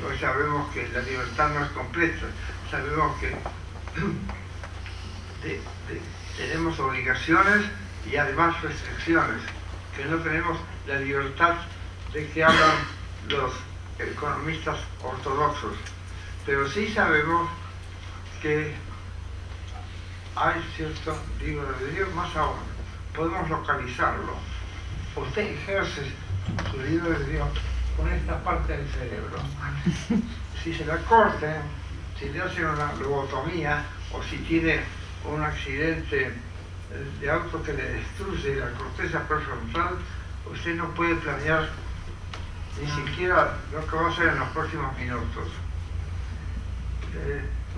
hoy sabemos que la libertad no es completa. Sabemos que tenemos obligaciones y además restricciones, que no tenemos la libertad de que hablan los economistas ortodoxos, pero sí sabemos que hay cierto libre albedrío, más aún, podemos localizarlo. Usted ejerce su libre albedrío con esta parte del cerebro. Si se la corten, si le hacen una lobotomía o si tiene un accidente de auto que le destruye la corteza prefrontal, usted no puede planear ni siquiera lo que va a hacer en los próximos minutos.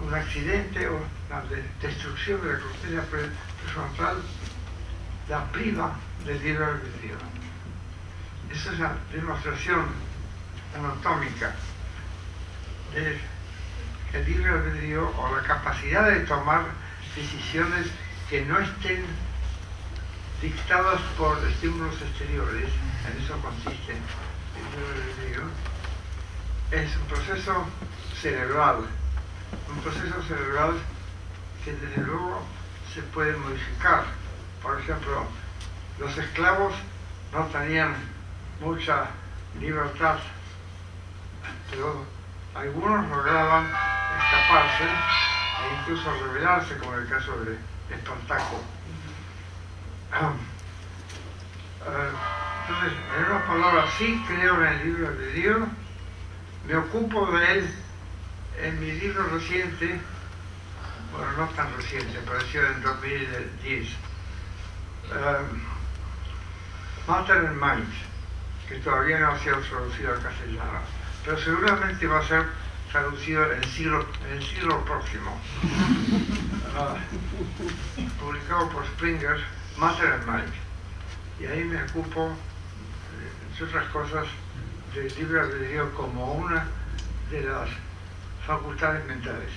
Un accidente o la destrucción de la corteza prefrontal la priva del libre albedrío. Esa es la demostración anatómica del libre albedrío o la capacidad de tomar decisiones que no estén dictadas por estímulos exteriores. En eso consiste el libre albedrío. Es un proceso cerebral que desde luego se puede modificar. Por ejemplo, los esclavos no tenían mucha libertad, pero algunos lograban escaparse e incluso rebelarse, como en el caso de Espartaco. Entonces, en unas palabras, sí creo en el libro de Dios, me ocupo de él en mi libro reciente, bueno, no tan reciente, apareció en 2010, Matter and Mind, que todavía no ha sido traducido al castellano, pero seguramente va a ser traducido en el siglo próximo. Publicado por Springer, Matter and Mind. Y ahí me ocupo, entre otras cosas, del libre albedrío como una de las facultades mentales.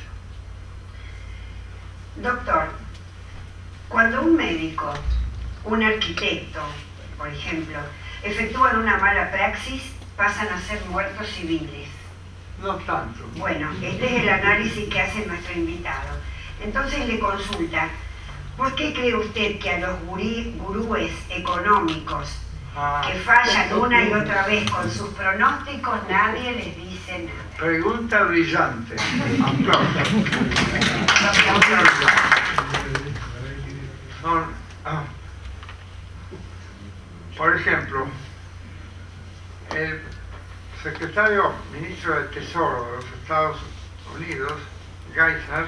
Doctor, cuando un médico, un arquitecto, por ejemplo, efectúan una mala praxis, pasan a ser muertos civiles. No tanto. Bueno, este es el análisis que hace nuestro invitado. Entonces le consulta, ¿por qué cree usted que a los gurúes económicos que fallan una y otra vez con sus pronósticos nadie les dice nada? Pregunta brillante. Aplausos. Por ejemplo, el secretario ministro del Tesoro de los Estados Unidos, Geithner,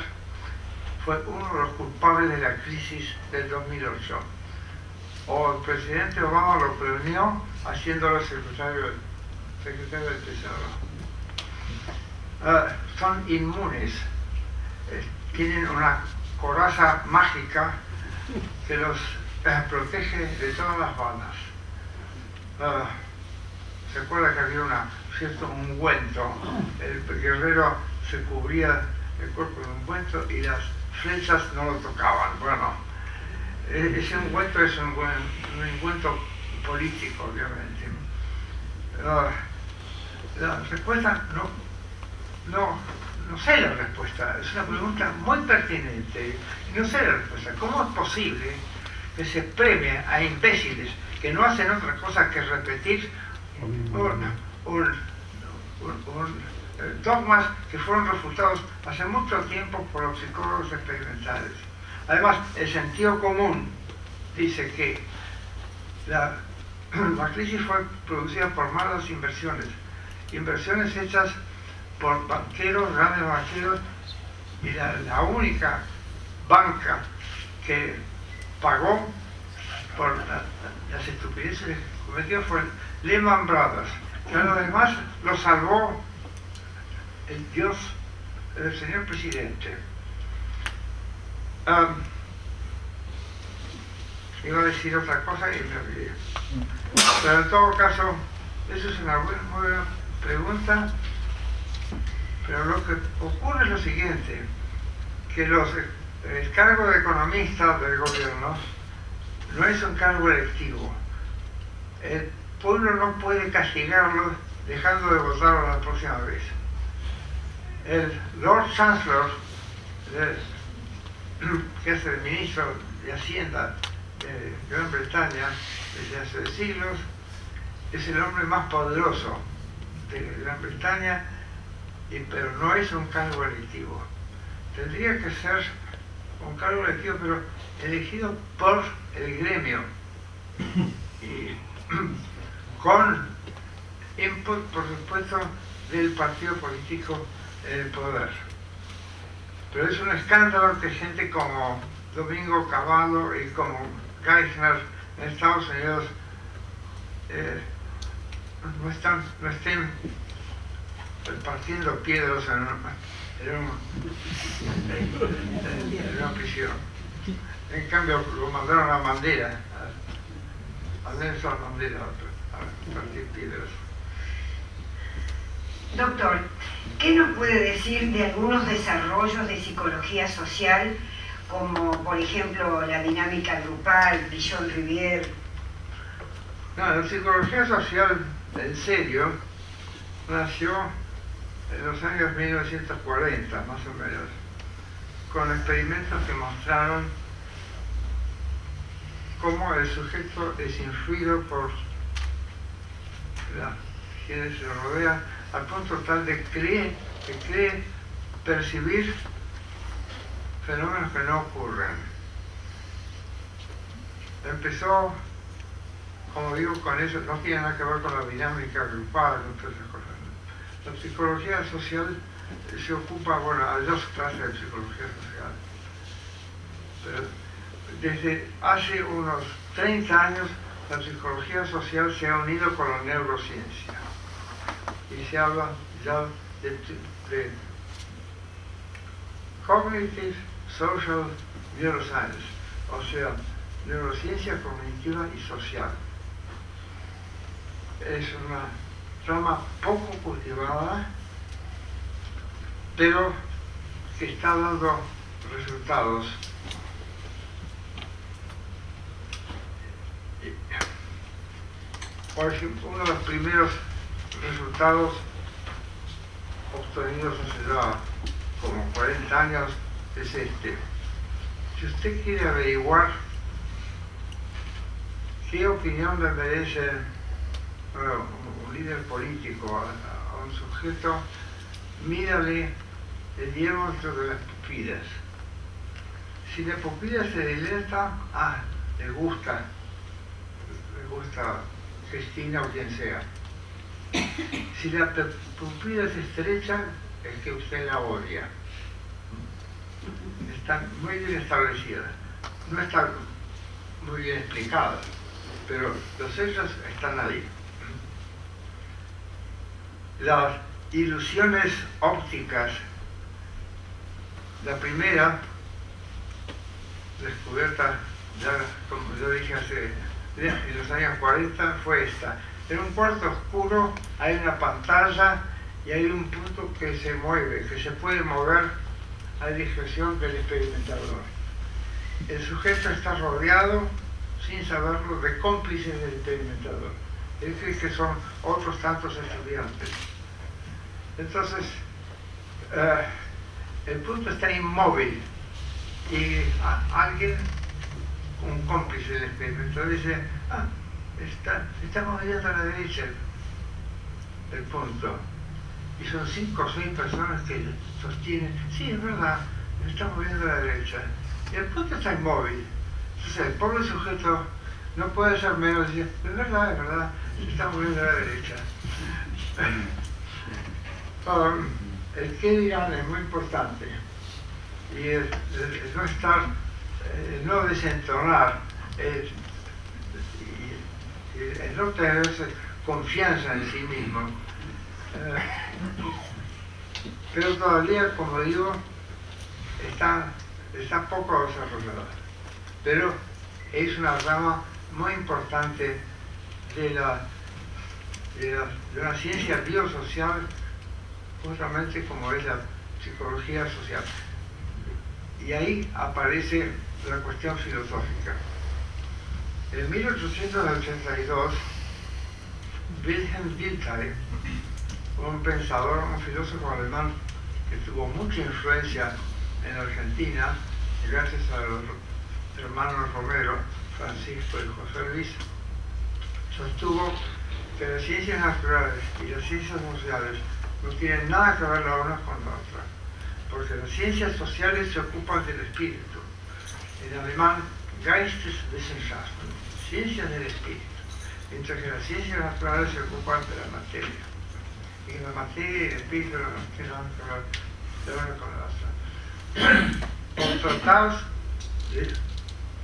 fue uno de los culpables de la crisis del 2008. O el presidente Obama lo prevenió haciéndolo secretario del Tesoro. Son inmunes, tienen una coraza mágica que los protege de todas las balas. ¿Se acuerda que había cierto ungüento? El guerrero se cubría el cuerpo de ungüento y las flechas no lo tocaban. Bueno, ese ungüento es un ungüento político, obviamente. La respuesta no sé la respuesta, es una pregunta muy pertinente. No sé la respuesta. ¿Cómo es posible que se premie a imbéciles que no hacen otra cosa que repetir dogmas que fueron refutados hace mucho tiempo por los psicólogos experimentales? Además, el sentido común dice que la crisis fue producida por malas inversiones hechas por banqueros, grandes banqueros, y la única banca que pagó por las estupideces que cometió fue Lehman Brothers, y a los demás lo salvó el Dios, el señor presidente. Iba a decir otra cosa y me olvidé. Pero en todo caso, eso es una muy buena pregunta. Pero lo que ocurre es lo siguiente, que el cargo de economista del gobierno no es un cargo electivo. El pueblo no puede castigarlo dejando de votar la próxima vez. El Lord Chancellor, que es el ministro de Hacienda de Gran Bretaña desde hace siglos, es el hombre más poderoso de Gran Bretaña, pero no es un cargo electivo. Tendría que ser un cargo electivo, pero elegido por el gremio y con input, por supuesto, del partido político en el poder. Pero es un escándalo que gente como Domingo Cavallo y como Geithner en Estados Unidos no estén partiendo piedras en una prisión. En cambio, lo mandaron a Mandela, a Nelson Mandela, a partir piedras. Doctor, ¿qué nos puede decir de algunos desarrollos de psicología social, como por ejemplo la dinámica grupal, Villon-Rivière? No, la psicología social, en serio, nació en los años 1940, más o menos, con experimentos que mostraron cómo el sujeto es influido por quienes se rodean, al punto tal de cree percibir fenómenos que no ocurren. empezó, como digo, con eso, no tiene nada que ver con la dinámica grupal, con todas esas cosas. La psicología social se ocupa, bueno, hay dos clases de psicología social, pero desde hace unos 30 años la psicología social se ha unido con la neurociencia y se habla ya de Cognitive Social Neuroscience, o sea, neurociencia cognitiva y social. Es una rama poco cultivada, pero que está dando resultados. Por ejemplo, uno de los primeros resultados obtenidos hace ya como 40 años es este. Si usted quiere averiguar qué opinión le merece un líder político a un sujeto, mírale el diámetro de las pupilas. Si la pupila se dilata, le gusta Cristina o quien sea. Si la pupila se estrecha, es que usted la odia. Están muy bien establecidas. No están muy bien explicadas, pero los hechos están ahí. Las ilusiones ópticas, la primera descubierta, ya como yo dije en los años 40, fue esta. En un cuarto oscuro hay una pantalla y hay un punto que se mueve, que se puede mover a discreción del experimentador. El sujeto está rodeado, sin saberlo, de cómplices del experimentador. Él cree que son otros tantos estudiantes. Entonces, el punto está inmóvil y alguien, un cómplice del experimentador, dice, está moviendo a la derecha el punto. Y son 5 o 6 personas que sostienen, sí, es verdad, está moviendo a la derecha. Y el punto está inmóvil. Entonces el pobre sujeto no puede ser menos de decir, es verdad, se está moviendo a la derecha. El qué dirán es muy importante. Y el no estar, no desentonar, el no tener confianza en sí mismo. Pero todavía, como digo, está poco desarrollada. Pero es una rama muy importante de una ciencia biosocial, justamente como es la psicología social. Y ahí aparece la cuestión filosófica. En 1882, Wilhelm Dilthey, un pensador, un filósofo alemán que tuvo mucha influencia en Argentina, gracias a los hermanos Romero, Francisco y José Luis, sostuvo que las ciencias naturales y las ciencias sociales no tienen nada que ver la una con la otra, porque las ciencias sociales se ocupan del espíritu, en alemán Geisteswissenschaften, ciencias del espíritu, mientras que las ciencias naturales se ocupan de la materia. Y la materia y el espíritu no tienen nada que ver con la otra. Por tratados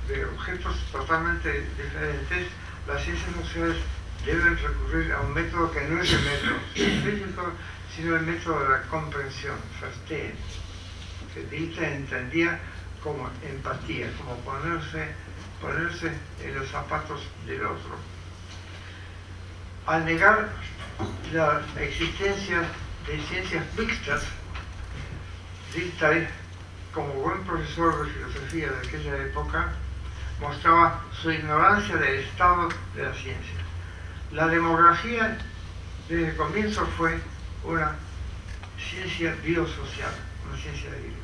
de objetos totalmente diferentes, las ciencias sociales deben recurrir a un método que no es el método científico, sino el método de la comprensión, verstehen, que Dilthey entendía como empatía, como ponerse en los zapatos del otro. Al negar la existencia de ciencias mixtas, Dilthey, como buen profesor de filosofía de aquella época, mostraba su ignorancia del estado de la ciencia. La demografía desde el comienzo fue una ciencia biosocial, una ciencia de vida.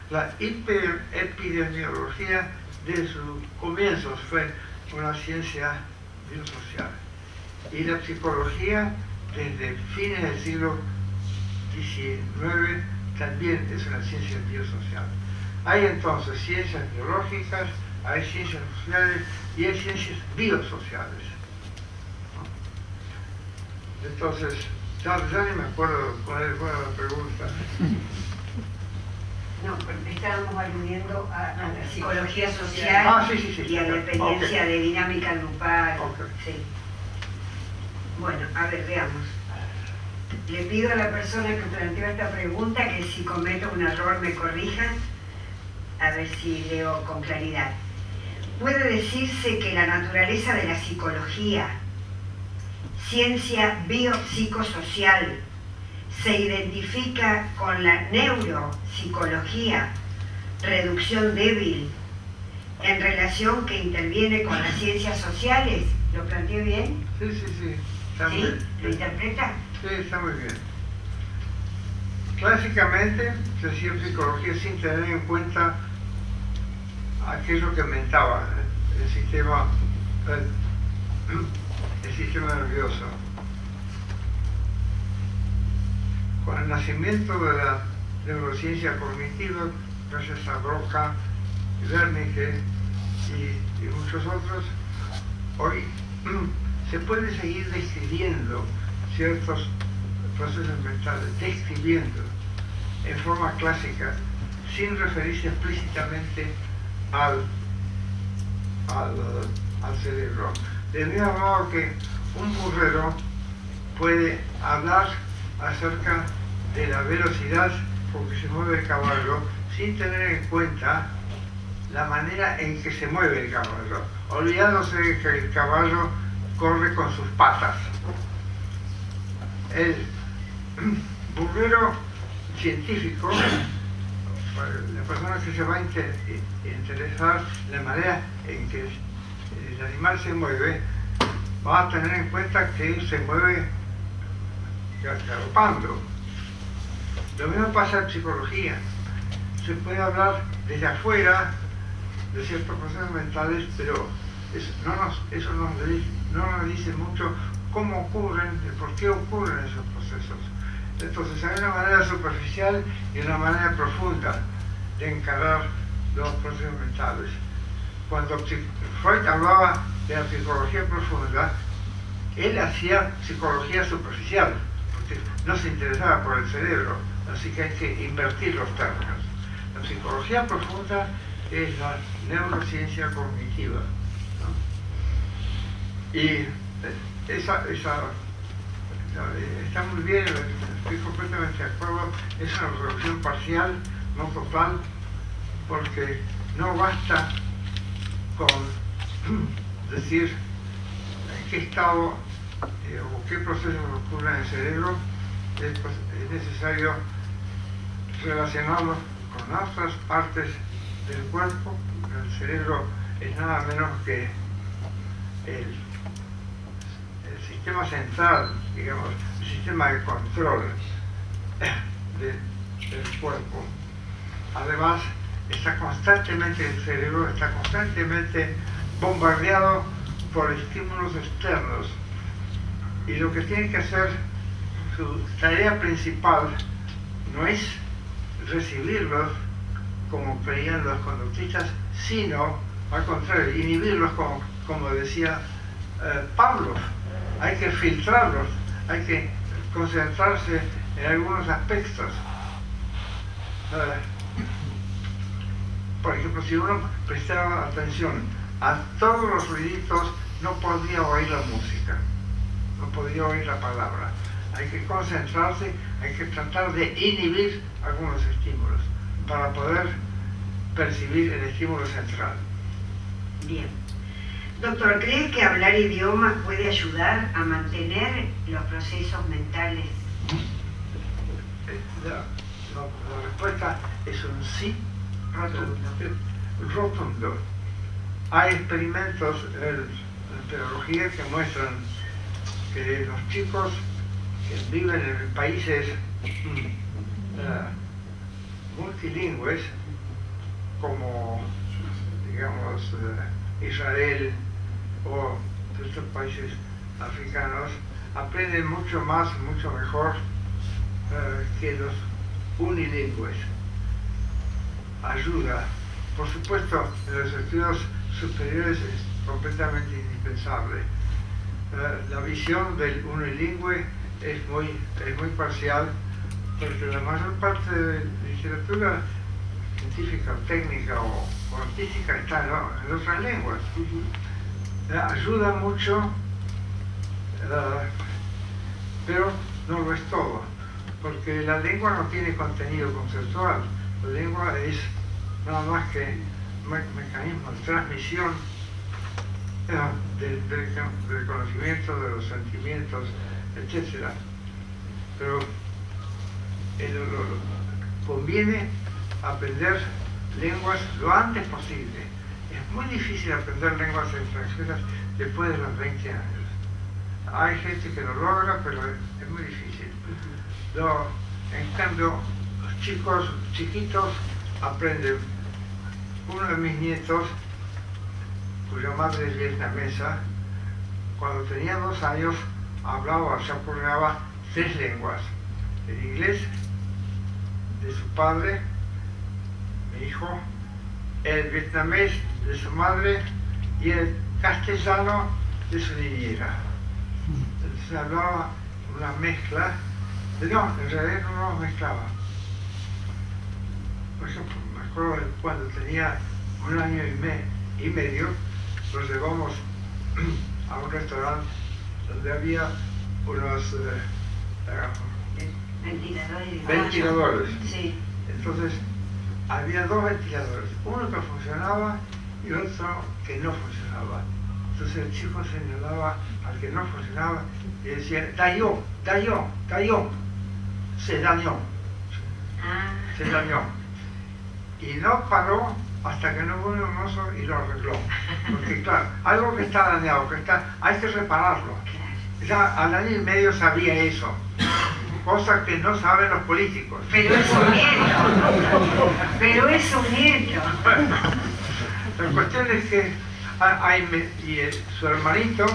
La epidemiología desde sus comienzos fue una ciencia biosocial. Y la psicología desde fines del siglo XIX también es una ciencia biosocial. Hay entonces ciencias biológicas, hay ciencias sociales y hay ciencias biosociales. Entonces, ya ni me acuerdo cuál fue la pregunta. No, porque estábamos aludiendo a la psicología social sí, y a la dependencia de dinámica grupal. Okay. Sí. Bueno, a ver, veamos. Le pido a la persona que planteó esta pregunta que si cometo un error me corrijan, a ver si leo con claridad. Puede decirse que la naturaleza de la psicología, ciencia biopsicosocial, se identifica con la neuropsicología, reducción débil, en relación que interviene con las ciencias sociales. ¿Lo planteé bien? Sí. ¿Sí? ¿Lo interpreta? Sí, está muy bien. Clásicamente se decía psicología sin tener en cuenta aquello que mentaba el sistema nervioso. Con el nacimiento de la neurociencia cognitiva, gracias a Broca, Wernicke y muchos otros, hoy se puede seguir describiendo ciertos procesos mentales, describiendo en forma clásica, sin referirse explícitamente al cerebro. Del mismo modo que un burrero puede hablar acerca de la velocidad con que se mueve el caballo sin tener en cuenta la manera en que se mueve el caballo, olvidándose de que el caballo corre con sus patas. El burrero científico, la persona que se va a interesar en la manera en que el animal se mueve, va a tener en cuenta que se mueve galopando. Lo mismo pasa en psicología. Se puede hablar desde afuera de ciertos procesos mentales, pero eso no nos dice mucho cómo ocurren, por qué ocurren esos procesos. Entonces hay una manera superficial y una manera profunda de encarar los procesos mentales. Cuando Freud hablaba de la psicología profunda, él hacía psicología superficial, porque no se interesaba por el cerebro, así que hay que invertir los términos. La psicología profunda es la neurociencia cognitiva, ¿no? Y esa está muy bien, estoy completamente de acuerdo, es una reducción parcial, no total, porque no basta con decir en qué estado o qué procesos ocurren en el cerebro. Es necesario relacionarlos con otras partes del cuerpo. El cerebro es nada menos que el sistema central, digamos, el sistema de control del cuerpo. Además, el cerebro está constantemente bombardeado por estímulos externos, y lo que tiene que hacer, su tarea principal, no es recibirlos como creían los conductistas, sino al contrario, inhibirlos como decía Pavlov. Hay que filtrarlos, hay que concentrarse en algunos aspectos. Por ejemplo, si uno prestaba atención a todos los ruiditos, no podía oír la música, no podía oír la palabra. Hay que concentrarse, hay que tratar de inhibir algunos estímulos para poder percibir el estímulo central. Bien. Doctor, ¿cree que hablar idiomas puede ayudar a mantener los procesos mentales? La respuesta es un sí rotundo. Hay experimentos en pedagogía que muestran que los chicos que viven en países multilingües, como digamos Israel o estos países africanos, aprenden mucho más, mucho mejor que los unilingües. Ayuda por supuesto, en los estudios superiores es completamente indispensable. La visión del unilingüe es muy parcial, porque la mayor parte de la literatura científica, técnica o artística está en otras lenguas. Ayuda mucho, pero no lo es todo, porque la lengua no tiene contenido conceptual. La lengua es nada más que un mecanismo de transmisión del conocimiento, de los sentimientos, etc. Pero conviene aprender lenguas lo antes posible. Es muy difícil aprender lenguas extranjeras después de los 20 años. Hay gente que lo logra, pero es muy difícil. En cambio, los chicos chiquitos aprenden. Uno de mis nietos, cuya madre es vietnamesa, cuando tenía 2 años hablaba, chaponeaba 3 lenguas: el inglés de su padre, mi hijo, el vietnamés de su madre y el castellano de su niñera. Entonces hablaba una mezcla, no, en realidad no lo mezclaba. Por ejemplo, me acuerdo de cuando tenía 1 año y medio, lo llevamos a un restaurante donde había unos ventiladores. Sí. Entonces, había 2 ventiladores, uno que funcionaba y otro que no funcionaba. Entonces el chico señalaba al que no funcionaba y decía: dañó, se dañó. Se dañó. Y no paró hasta que no vino un mozo y lo arregló. Porque claro, algo que está dañado, hay que repararlo. Ya al año y medio sabía eso. Cosa que no saben los políticos. Pero es un nieto. La cuestión es que su hermanito,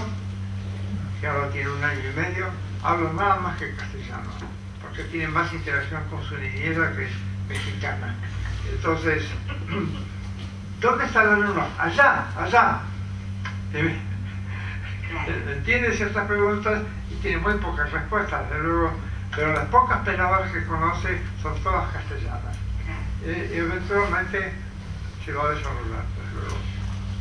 que ahora tiene 1 año y medio, habla nada más que castellano, porque tiene más interacción con su niñera, que es mexicana. Entonces, ¿dónde está la luna? Allá. Entiende ciertas preguntas y tiene muy pocas respuestas, desde luego, pero las pocas palabras que conoce son todas castellanas. Y eventualmente se va a desarrollar, desde luego.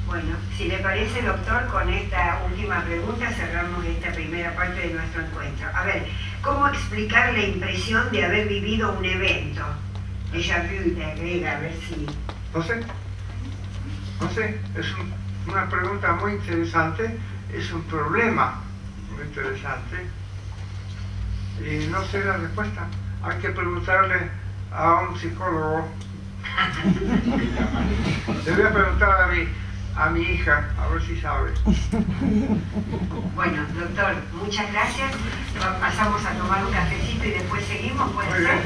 Bueno, si le parece, doctor, con esta última pregunta cerramos esta primera parte de nuestro encuentro. A ver, ¿cómo explicar la impresión de haber vivido un evento? Ella le agrega, a ver si... No sé, es una pregunta muy interesante, es un problema muy interesante y no sé la respuesta. Hay que preguntarle a un psicólogo. Le voy a preguntar a mi hija, a ver si sabe. Bueno, doctor, muchas gracias. Pasamos a tomar un cafecito y después seguimos, ¿puede ser?